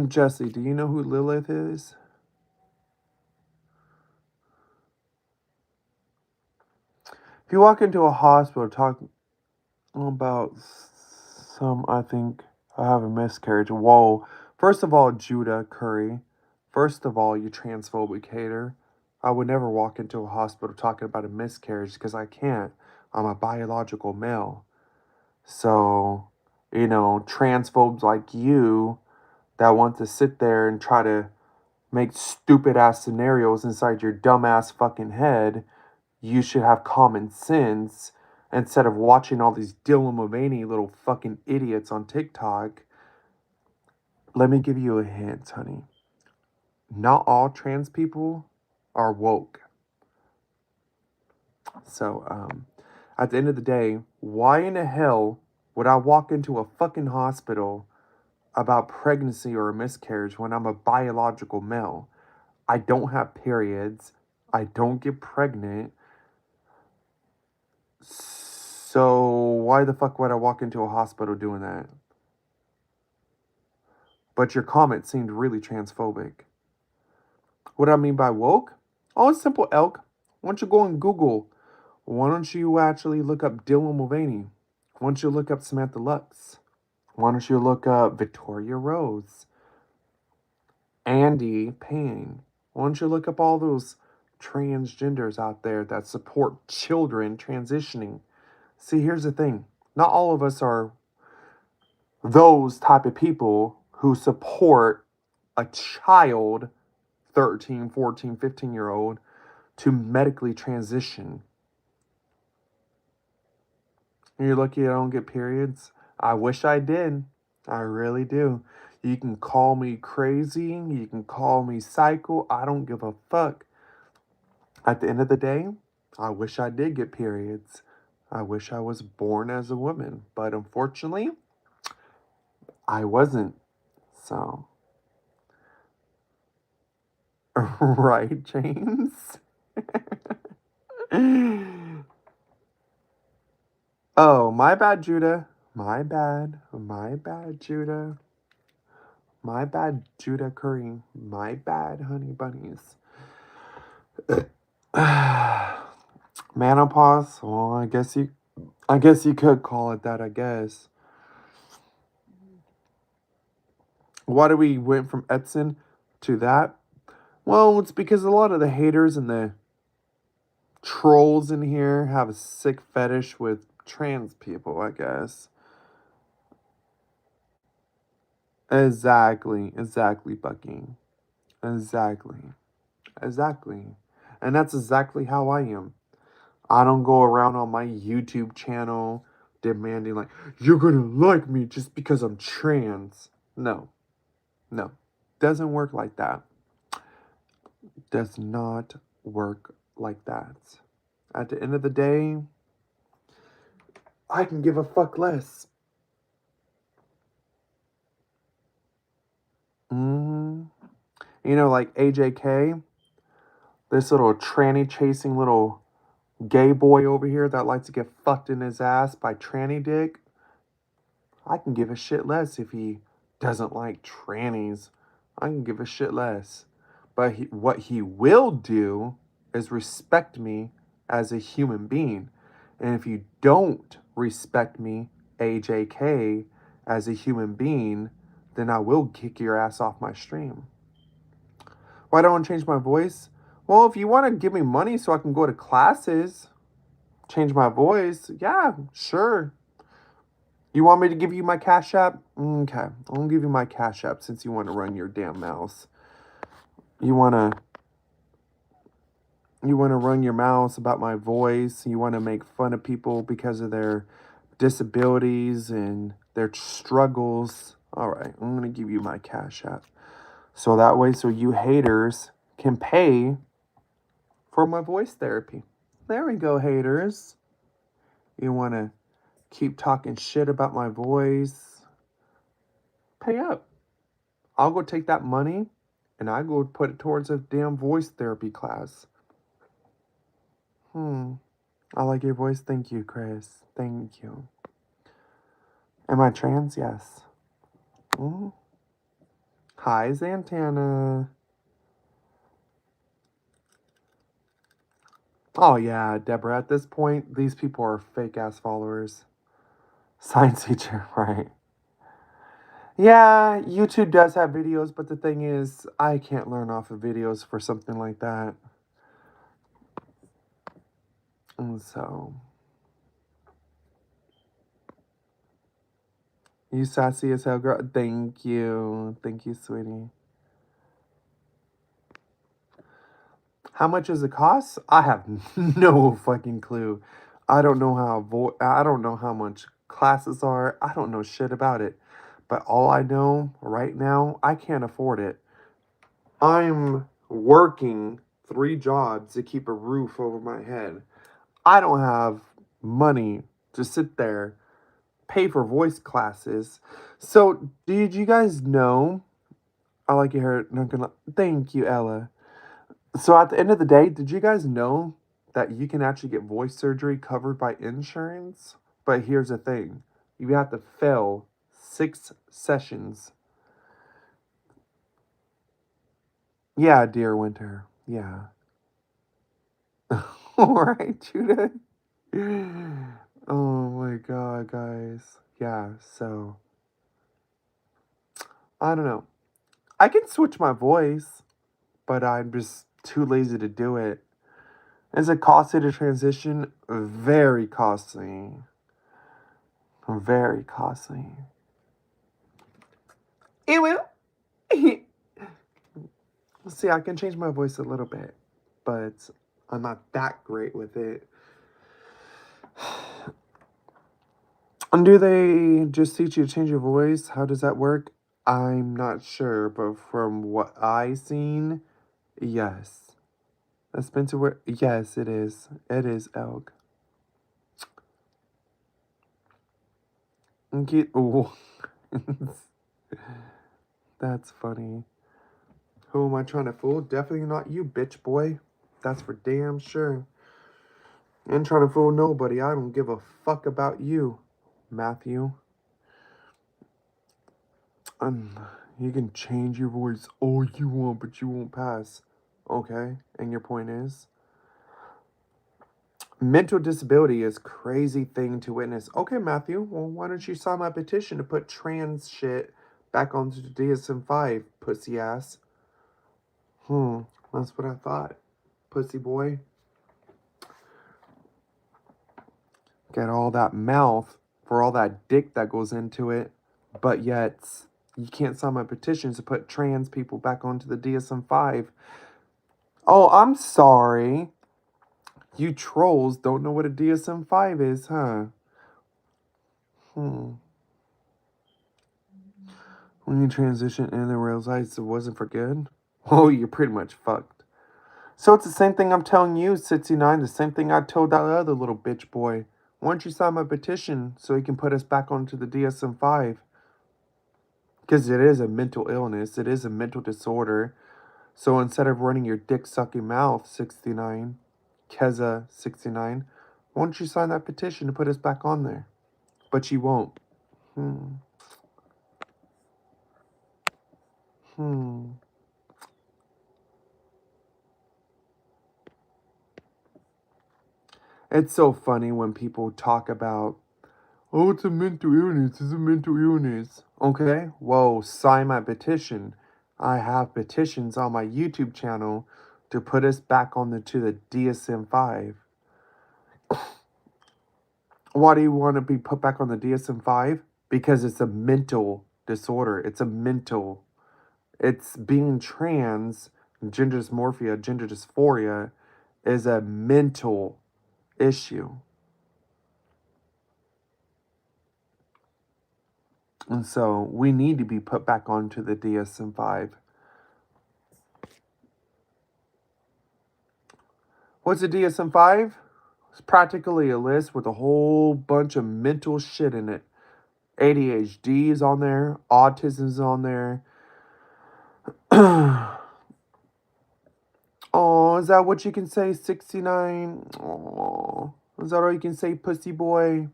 Jesse, do you know who Lilith is? If you walk into a hospital talking about I think I have a miscarriage. Whoa. First of all, Judah Curry. First of all, you transphobic hater. I would never walk into a hospital talking about a miscarriage because I can't. I'm a biological male. So, transphobes like you that want to sit there and try to make stupid ass scenarios inside your dumbass fucking head, you should have common sense instead of watching all these Dylan Mulvaney little fucking idiots on TikTok. Let me give you a hint, honey. Not all trans people are woke. So, at the end of the day, why in the hell would I walk into a fucking hospital about pregnancy or a miscarriage when I'm a biological male? I don't have periods. I don't get pregnant. So why the fuck would I walk into a hospital doing that? But your comment seemed really transphobic. What do I mean by woke? Oh, it's simple, Elk. Why don't you go on Google? Why don't you actually look up Dylan Mulvaney? Why don't you look up Samantha Lux? Why don't you look up Victoria Rose? Andy Payne? Why don't you look up all those transgenders out there that support children transitioning? See, here's the thing. Not all of us are those type of people who support a child, 13, 14, 15-year-old, to medically transition. You're lucky I don't get periods. I wish I did. I really do. You can call me crazy. You can call me psycho. I don't give a fuck. At the end of the day, I wish I did get periods. I wish I was born as a woman. But unfortunately, I wasn't. So, right, James? Oh, my bad, Judah. My bad. My bad, Judah. My bad, Judah Curry. My bad, honey bunnies. Menopause? Well, I guess you could call it that, I guess. Why do we went from Edson to that? Well, it's because a lot of the haters and the trolls in here have a sick fetish with trans people, I guess. Exactly, Bucky. Exactly. Exactly. And that's exactly how I am. I don't go around on my YouTube channel demanding, like, you're gonna like me just because I'm trans. No, no. Doesn't work like that. Does not work like that. At the end of the day, I can give a fuck less. Mm. You know, like AJK, this little tranny chasing little gay boy over here that likes to get fucked in his ass by tranny dick. I can give a shit less if he doesn't like trannies. I can give a shit less. But what he will do is respect me as a human being. And if you don't respect me, AJK, as a human being, then I will kick your ass off my stream. Why don't I change my voice? Well, if you want to give me money so I can go to classes, change my voice, yeah, sure. You want me to give you my Cash App? Okay, I'll give you my Cash App since you want to run your damn mouse. You wanna run your mouth about my voice. You want to make fun of people because of their disabilities and their struggles. All right, I'm gonna give you my Cash App so that way, so you haters can pay for my voice therapy. There we go, haters. You want to keep talking shit about my voice? Pay up. I'll go take that money and I go put it towards a damn voice therapy class. I like your voice. Thank you, Chris. Thank you. Am I trans? Yes. Mm. Hi, Zantana. Oh, yeah, Deborah. At this point, these people are fake ass followers. Science teacher, right? Yeah, YouTube does have videos, but the thing is, I can't learn off of videos for something like that. And so, you sassy as hell, girl. Thank you. Thank you, sweetie. How much does it cost? I have no fucking clue. I don't know I don't know how much classes are. I don't know shit about it. But all I know right now, I can't afford it. I'm working 3 jobs to keep a roof over my head. I don't have money to sit there, pay for voice classes. So, did you guys know? I like your hair. Not gonna. Thank you, Ella. So, at the end of the day, did you guys know that you can actually get voice surgery covered by insurance? But here's the thing: you have to fail 6 sessions. Yeah, dear Winter. Yeah. All right, Judah. Oh my god, guys. Yeah, so I don't know. I can switch my voice, but I'm just too lazy to do it. Is it costly to transition? Very costly. Very costly. It will. See, I can change my voice a little bit, but I'm not that great with it. And do they just teach you to change your voice? How does that work? I'm not sure, but from what I seen, yes. That's been to where? Yes, it is. It is elk. Get, oh, that's funny. Who am I trying to fool? Definitely not you, bitch boy. That's for damn sure. Ain't trying to fool nobody. I don't give a fuck about you, Matthew. You can change your voice all you want, but you won't pass. Okay, and your point is? Mental disability is crazy thing to witness. Okay, Matthew, well, why don't you sign my petition to put trans shit back onto the DSM-5, pussy ass? That's what I thought, pussy boy. Get all that mouth for all that dick that goes into it, but yet you can't sign my petitions to put trans people back onto the DSM-5. Oh, I'm sorry. You trolls don't know what a DSM-5 is, huh? When you transition and then realize it wasn't for good, oh, you're pretty much fucked. So it's the same thing I'm telling you, 69, the same thing I told that other little bitch boy. Why don't you sign my petition so he can put us back onto the DSM-5? Because it is a mental illness, it is a mental disorder. So instead of running your dick sucking mouth, 69, Keza 69, why don't you sign that petition to put us back on there? But you won't. It's so funny when people talk about, oh, it's a mental illness, it's a mental illness. Okay, well, sign my petition. I have petitions on my YouTube channel to put us back on to the DSM-5. Why do you want to be put back on the DSM-5? Because it's a mental disorder. It's being trans, gender dysmorphia, gender dysphoria is a mental issue. And so we need to be put back onto the DSM-5. What's a DSM-5? It's practically a list with a whole bunch of mental shit in it. ADHD is on there. Autism is on there. Oh, is that what you can say, 69? Oh, is that all you can say, pussy boy?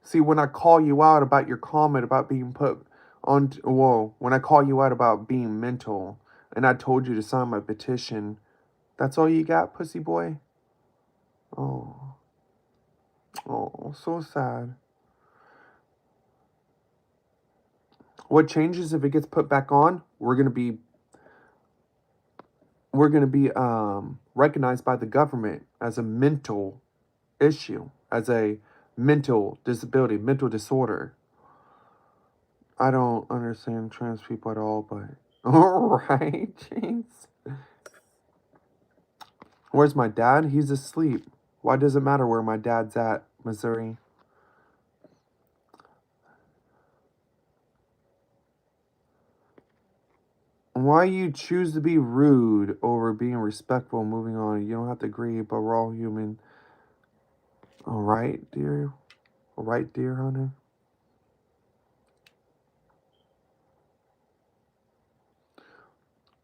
See, when I call you out about your comment about being put on, when I call you out about being mental, and I told you to sign my petition, that's all you got, pussy boy? Oh, so sad. What changes if it gets put back on? We're gonna be recognized by the government as a mental issue, as a mental disability, mental disorder. I don't understand trans people at all, but all right, James. Where's my dad? He's asleep. Why does it matter where my dad's at, Missouri? Why you choose to be rude over being respectful? Moving on. You don't have to agree, but we're all human. All right, dear. All right, dear honey.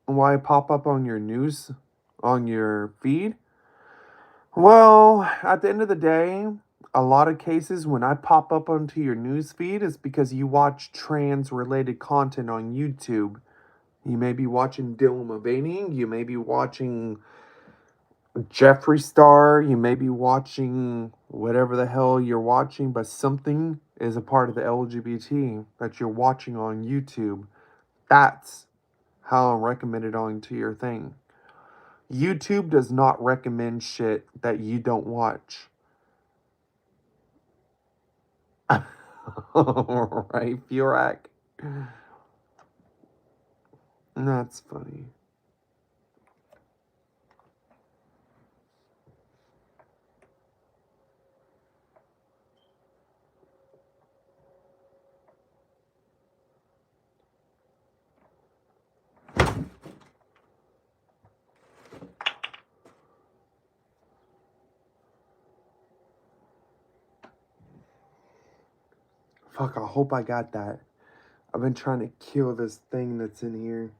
Why pop up on your news, on your feed? Well, at the end of the day, a lot of cases when I pop up onto your news feed is because you watch trans related content on YouTube. You may be watching Dylan Mulvaney, you may be watching Jeffree Star, you may be watching whatever the hell you're watching, but something is a part of the LGBT that you're watching on YouTube. That's how I'm recommended onto your thing. YouTube does not recommend shit that you don't watch. Right, Furak? That's funny. Fuck, I hope I got that. I've been trying to kill this thing that's in here.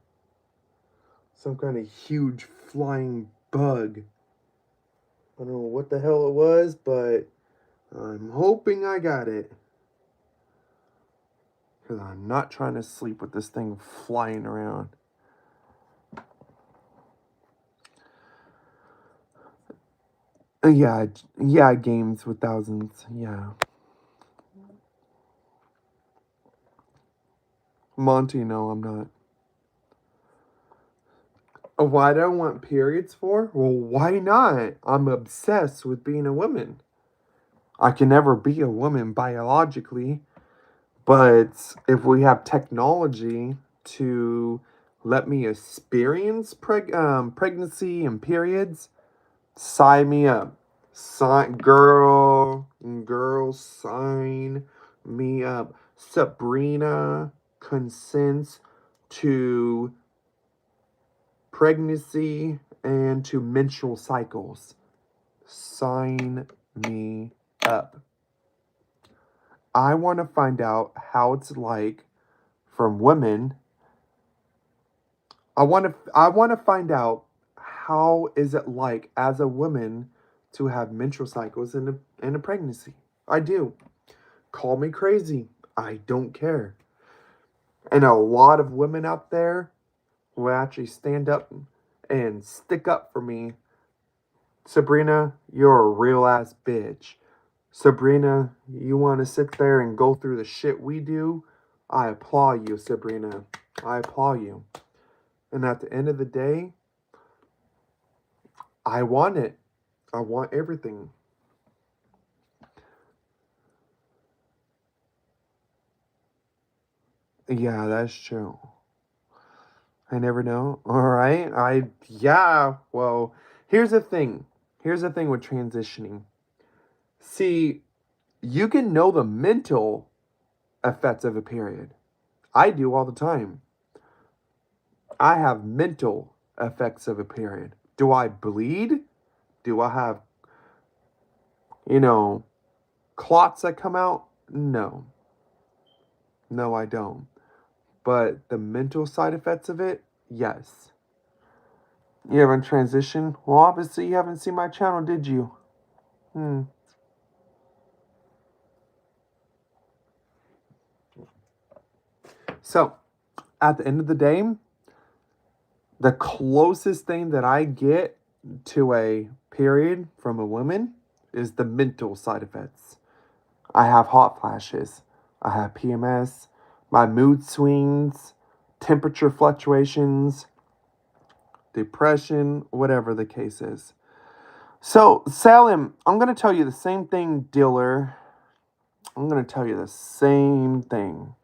Some kind of huge flying bug. I don't know what the hell it was, but I'm hoping I got it. Because I'm not trying to sleep with this thing flying around. Yeah, yeah, games with thousands. Yeah. Monty, no, I'm not. Why do I want periods for? Well, why not? I'm obsessed with being a woman. I can never be a woman biologically, but if we have technology to let me experience pregnancy and periods, sign me up. Girl, sign me up. Sabrina consents to pregnancy and to menstrual cycles. Sign me up. I want to find out how it's like from women. I want to find out how is it like as a woman to have menstrual cycles in a pregnancy. I do. Call me crazy. I don't care. And a lot of women out there will actually stand up and stick up for me. Sabrina, you're a real ass bitch. Sabrina, you want to sit there and go through the shit we do? I applaud you, Sabrina. I applaud you. And at the end of the day, I want it. I want everything. Yeah, that's true. I never know. All right. Yeah. Well, here's the thing. Here's the thing with transitioning. See, you can know the mental effects of a period. I do all the time. I have mental effects of a period. Do I bleed? Do I have, you know, clots that come out? No. No, I don't. But the mental side effects of it, yes. You haven't transitioned? Well, obviously you haven't seen my channel, did you? Hmm. So, at the end of the day, the closest thing that I get to a period from a woman is the mental side effects. I have hot flashes. I have PMS, my mood swings, temperature fluctuations, depression, whatever the case is. So, Salim, I'm going to tell you the same thing, dealer. I'm going to tell you the same thing.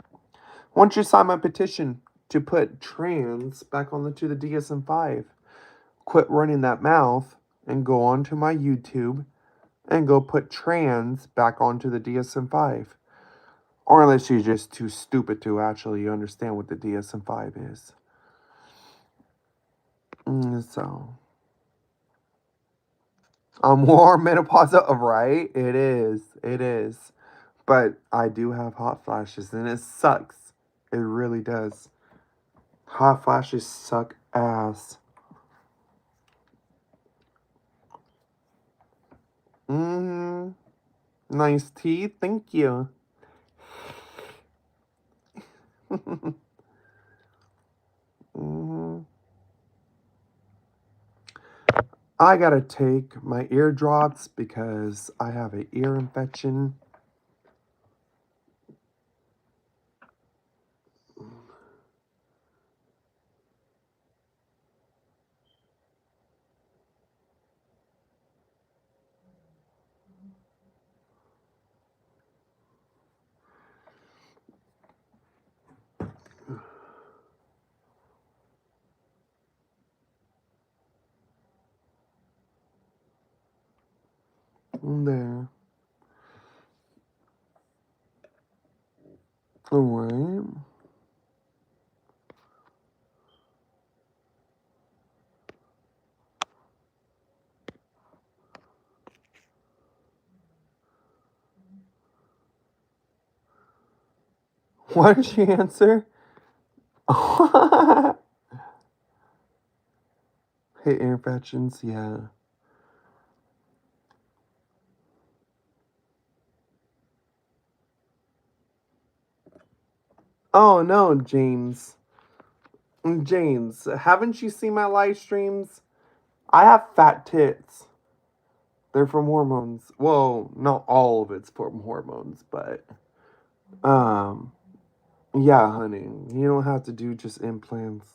Once you sign my petition to put trans back onto the DSM-5, quit running that mouth and go on to my YouTube and go put trans back onto the DSM-5. Or unless you're just too stupid to actually understand what the DSM-5 is. So, I'm more menopausal, right? It is. It is. But I do have hot flashes and it sucks. It really does. Hot flashes suck ass. Mm-hmm. Nice teeth. Thank you. Mm-hmm. I gotta take my eardrops because I have an ear infection. There. Alright. Why did she answer? Hey, ear infections, yeah. Oh no, James. James, haven't you seen my live streams? I have fat tits. They're from hormones. Well, not all of it's from hormones, but um, yeah, honey, you don't have to do just implants.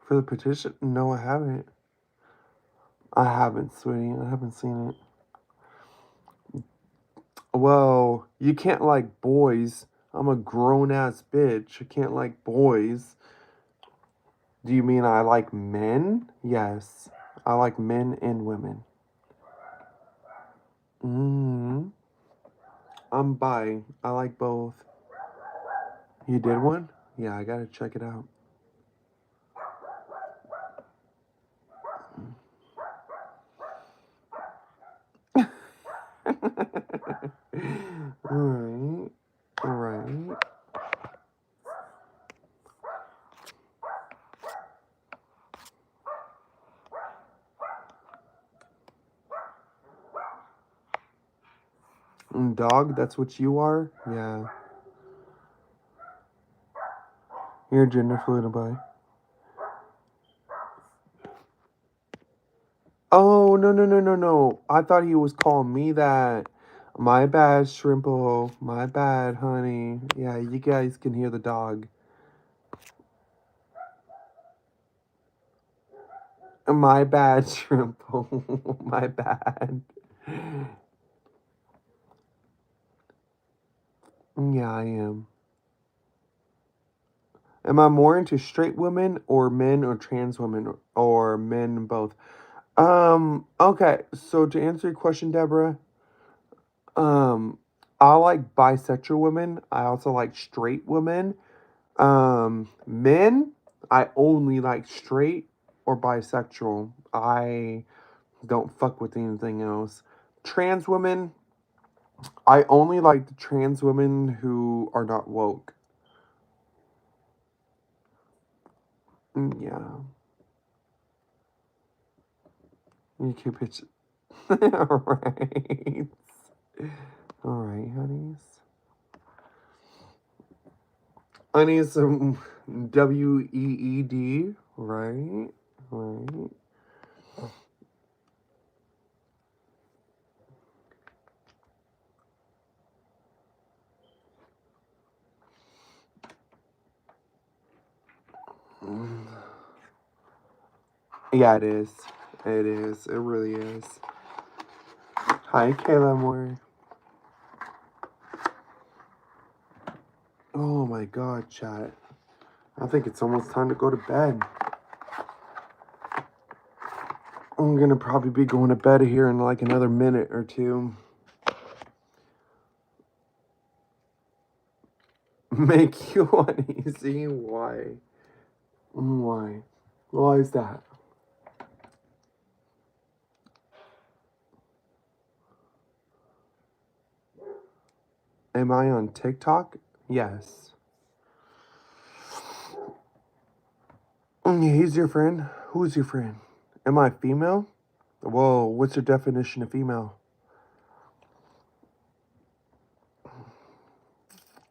For the petition? No, I haven't. I haven't, sweetie. I haven't seen it. Well, you can't like boys. I'm a grown ass bitch. I can't like boys. Do you mean I like men? Yes. I like men and women. Mm-hmm. I'm bi. I like both. You did one? Yeah, I gotta check it out. Alright. Alright. Dog, that's what you are? Yeah. You're gender fluid bi. Oh, no, no, no, no, no. I thought he was calling me that. My bad, Shrimpo. My bad, honey. Yeah, you guys can hear the dog. My bad, Shrimpo. My bad. Yeah, I am. Am I more into straight women or men or trans women or men both? Okay. So to answer your question, Deborah, um, I like bisexual women. I also like straight women. Men, I only like straight or bisexual. I don't fuck with anything else. Trans women, I only like the trans women who are not woke. Yeah, you keep it. All right. All right, honeys. I need some WEED, right? Right. Yeah, it is. It is. It really is. Hi, Kayla Moore. Oh my god, chat. I think it's almost time to go to bed. I'm gonna probably be going to bed here in like another minute or two. Make you uneasy? Why? Why? Why is that? Am I on TikTok? Yes. He's your friend? Who's your friend? Am I female? Whoa, what's your definition of female?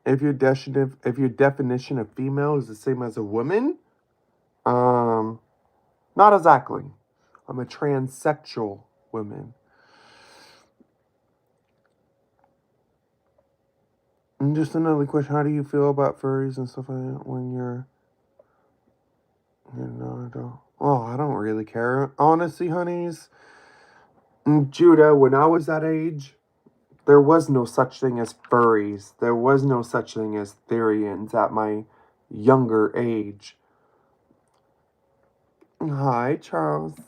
If your definition of female is the same as a woman, um, not exactly. I'm a transsexual woman. And just another question: how do you feel about furries and stuff like that when you're not? Oh, I don't really care, honestly, honeys. Judah, when I was that age, there was no such thing as furries. There was no such thing as Therians at my younger age. Hi, Charles.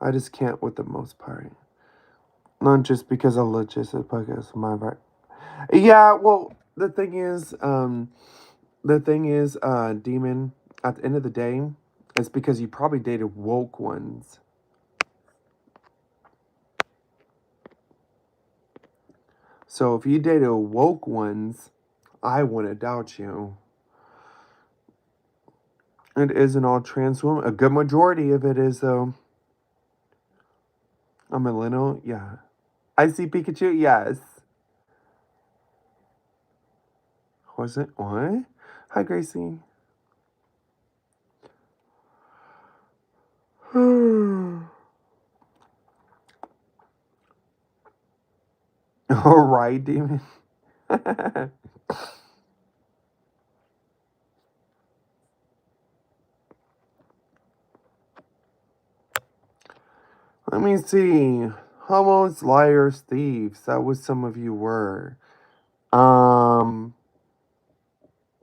I just can't with the most part. Not just because I look just because my right. Yeah, well, Demon, at the end of the day, it's because you probably dated woke ones. So if you dated woke ones, I wouldn't doubt you. It isn't all trans women. A good majority of it is, though. A millennial? Yeah. I see Pikachu? Yes. Was it? What? Hi, Gracie. All right, demon. Let me see. Homos, liars, thieves. That was some of you were.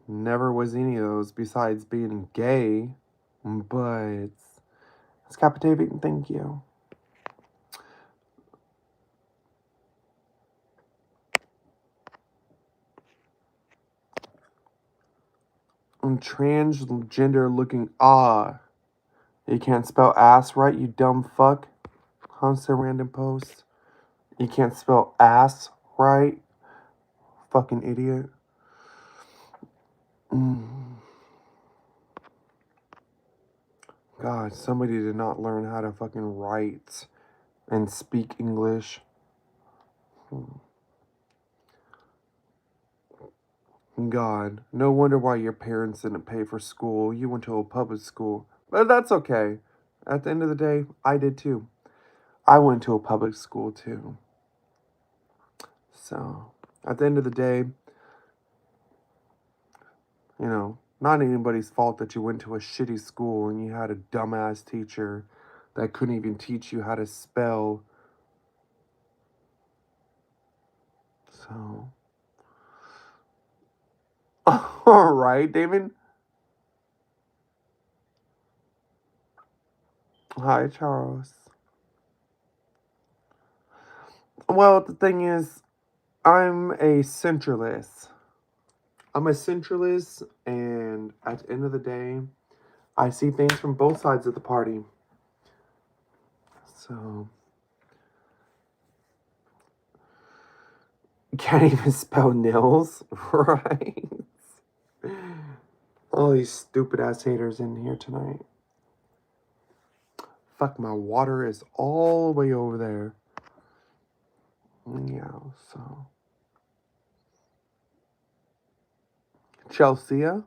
Never was any of those besides being gay. But it's captivating, thank you. Transgender looking You can't spell ass right, you dumb fuck. Constant random post. You can't spell ass right. Fucking idiot. God, somebody did not learn how to fucking write and speak English. God, no wonder why your parents didn't pay for school. You went to a public school. But that's okay. At the end of the day, I did too. I went to a public school too. So, at the end of the day, not anybody's fault that you went to a shitty school and you had a dumbass teacher that couldn't even teach you how to spell. So, all right, David. Hi, Charles. Well, the thing is, I'm a centralist. I'm a centralist, and at the end of the day, I see things from both sides of the party. So, you can't even spell nils, right? All these stupid ass haters in here tonight. Fuck, my water is all the way over there. Yeah, so. Chelsea? You're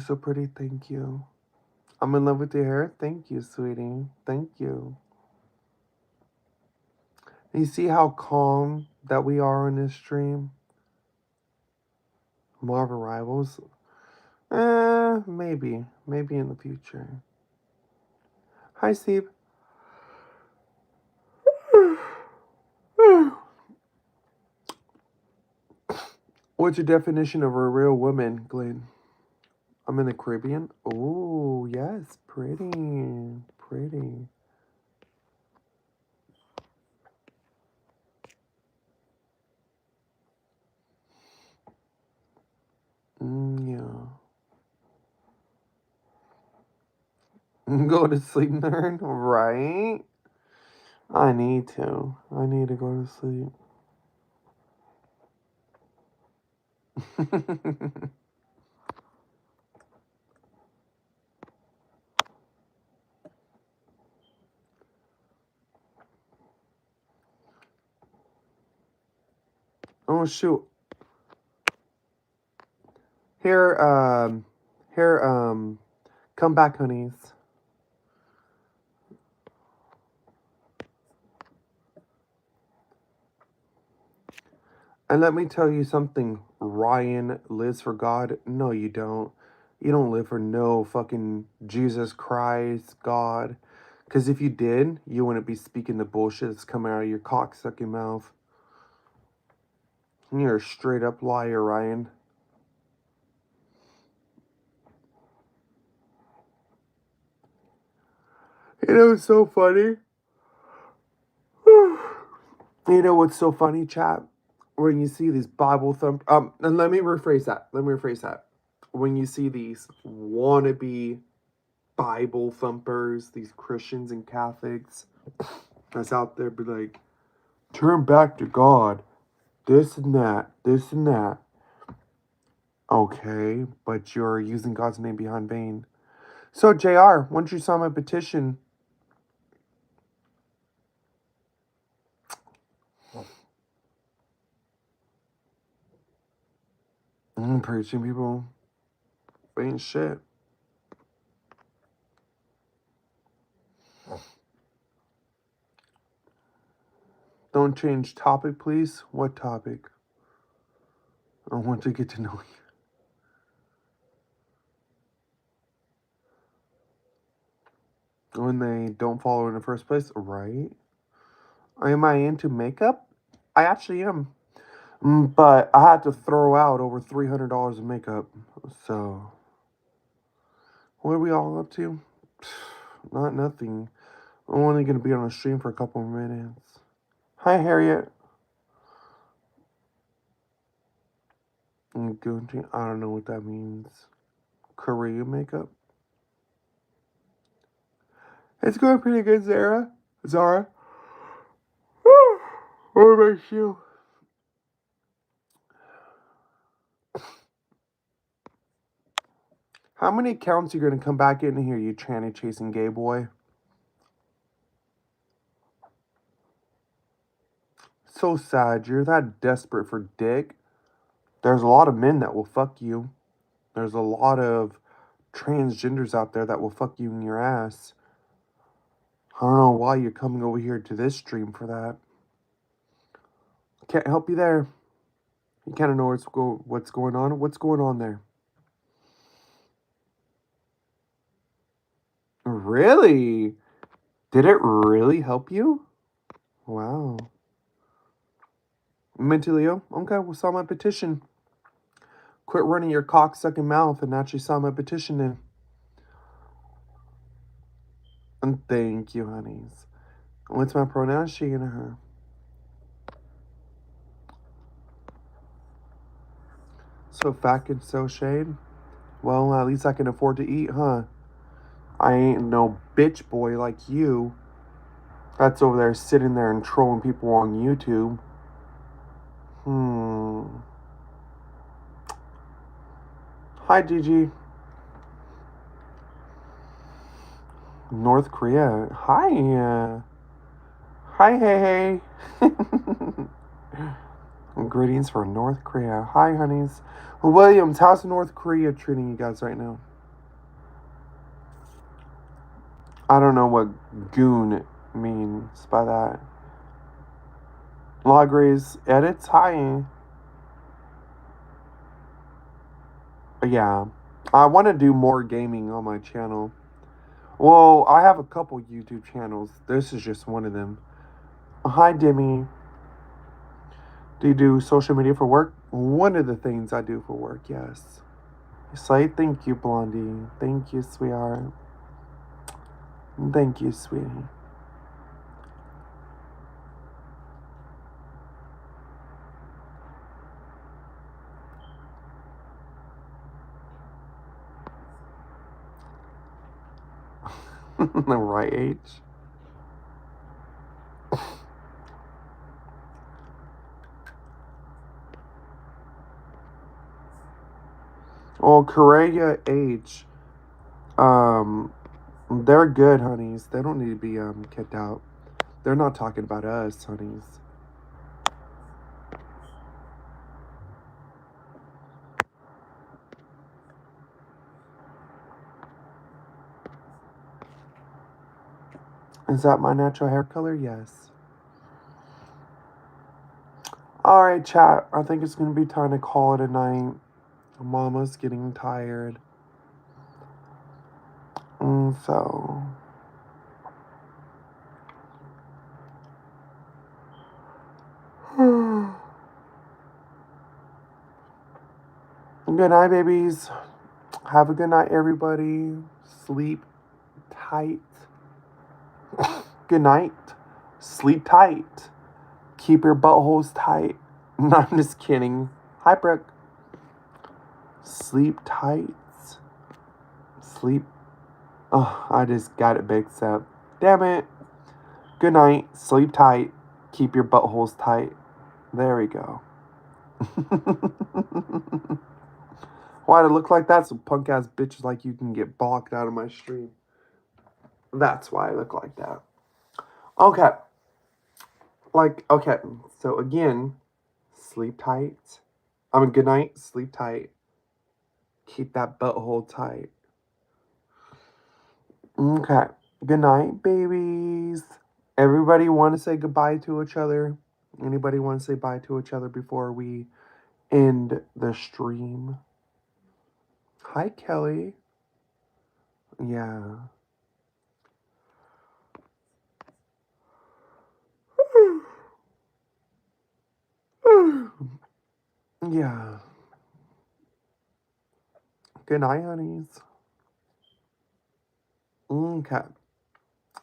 so pretty, thank you. I'm in love with your hair. Thank you, sweetie. Thank you. You see how calm that we are on this stream? Marvel Rivals? Maybe. Maybe in the future. Hi, Steve. What's your definition of a real woman, Glenn? I'm in the Caribbean. Oh, yes. Pretty. Pretty. Yeah. Go to sleep, nerd. Right? I need to. I need to go to sleep. Oh, shoot. Here, come back, honeys. And let me tell you something, Ryan lives for God. No, you don't. You don't live for no fucking Jesus Christ, God. Because if you did, you wouldn't be speaking the bullshit that's coming out of your cocksucking mouth. You're a straight up liar, Ryan. You know what's so funny? You know what's so funny, chat? When you see these Bible and let me rephrase that. When you see these wannabe Bible thumpers, these Christians and Catholics that's out there be like, turn back to God, this and that, this and that. Okay, but you're using God's name behind vain. So, JR, once you saw my petition, Preaching people ain't shit. Don't change topic, please. What topic? I want to get to know you. When they don't follow in the first place, right? Am I into makeup? I actually am. But I had to throw out over $300 in makeup. So, what are we all up to? Not nothing. I'm only going to be on a stream for a couple of minutes. Hi, Harriet. Gucci. I don't know what that means. Korean makeup. It's going pretty good, Zara. Zara. What about you? How many accounts are you going to come back in here, you tranny chasing gay boy? So sad. You're that desperate for dick. There's a lot of men that will fuck you. There's a lot of transgenders out there that will fuck you in your ass. I don't know why you're coming over here to this stream for that. Can't help you there. You kind of know what's going on. What's going on there? Really? Did it really help you? Wow. Mentaleo? Okay, we'll sign my petition. Quit running your cock-sucking mouth and actually sign my petition in. And thank you, honeys. What's my pronoun? She and her. So fat and so shade? Well, at least I can afford to eat, huh? I ain't no bitch boy like you. That's over there sitting there and trolling people on YouTube. Hi, Gigi. North Korea. Hi. Hi, hey, hey. Greetings from North Korea. Hi, honeys. Williams, how's North Korea treating you guys right now? I don't know what goon means by that. Lagres edits. Hi. Yeah. I want to do more gaming on my channel. Well, I have a couple YouTube channels. This is just one of them. Hi, Demi. Do you do social media for work? One of the things I do for work, yes. Say thank you, Blondie. Thank you, sweetheart. Thank you, sweetie. The right age. Well, Korea age. They're good, honeys. They don't need to be kicked out. They're not talking about us, honeys. Is that my natural hair color? Yes. Alright, chat. I think it's going to be time to call it a night. Mama's getting tired. So. Good night, babies. Have a good night, everybody. Sleep tight. Good night. Sleep tight. Keep your buttholes tight. No, I'm just kidding. Hi, Brooke. Sleep tight. Sleep. Oh, I just got it mixed up. Damn it. Good night. Sleep tight. Keep your buttholes tight. There we go. Why'd it look like that? So punk ass bitches like you can get blocked out of my stream. That's why I look like that. Okay. Okay. So again, sleep tight. Good night. Sleep tight. Keep that butthole tight. Okay. Good night, babies. Everybody want to say goodbye to each other? Anybody want to say bye to each other before we end the stream? Hi, Kelly. Yeah. Yeah. Good night, honeys. Okay.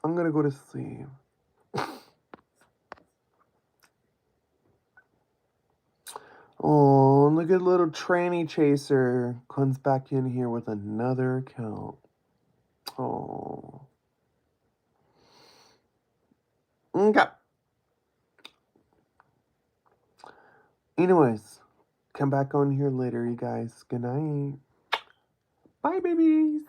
I'm gonna go to sleep. Oh, look at little tranny chaser. Comes back in here with another account. Oh. Okay. Anyways, come back on here later, you guys. Good night. Bye, babies.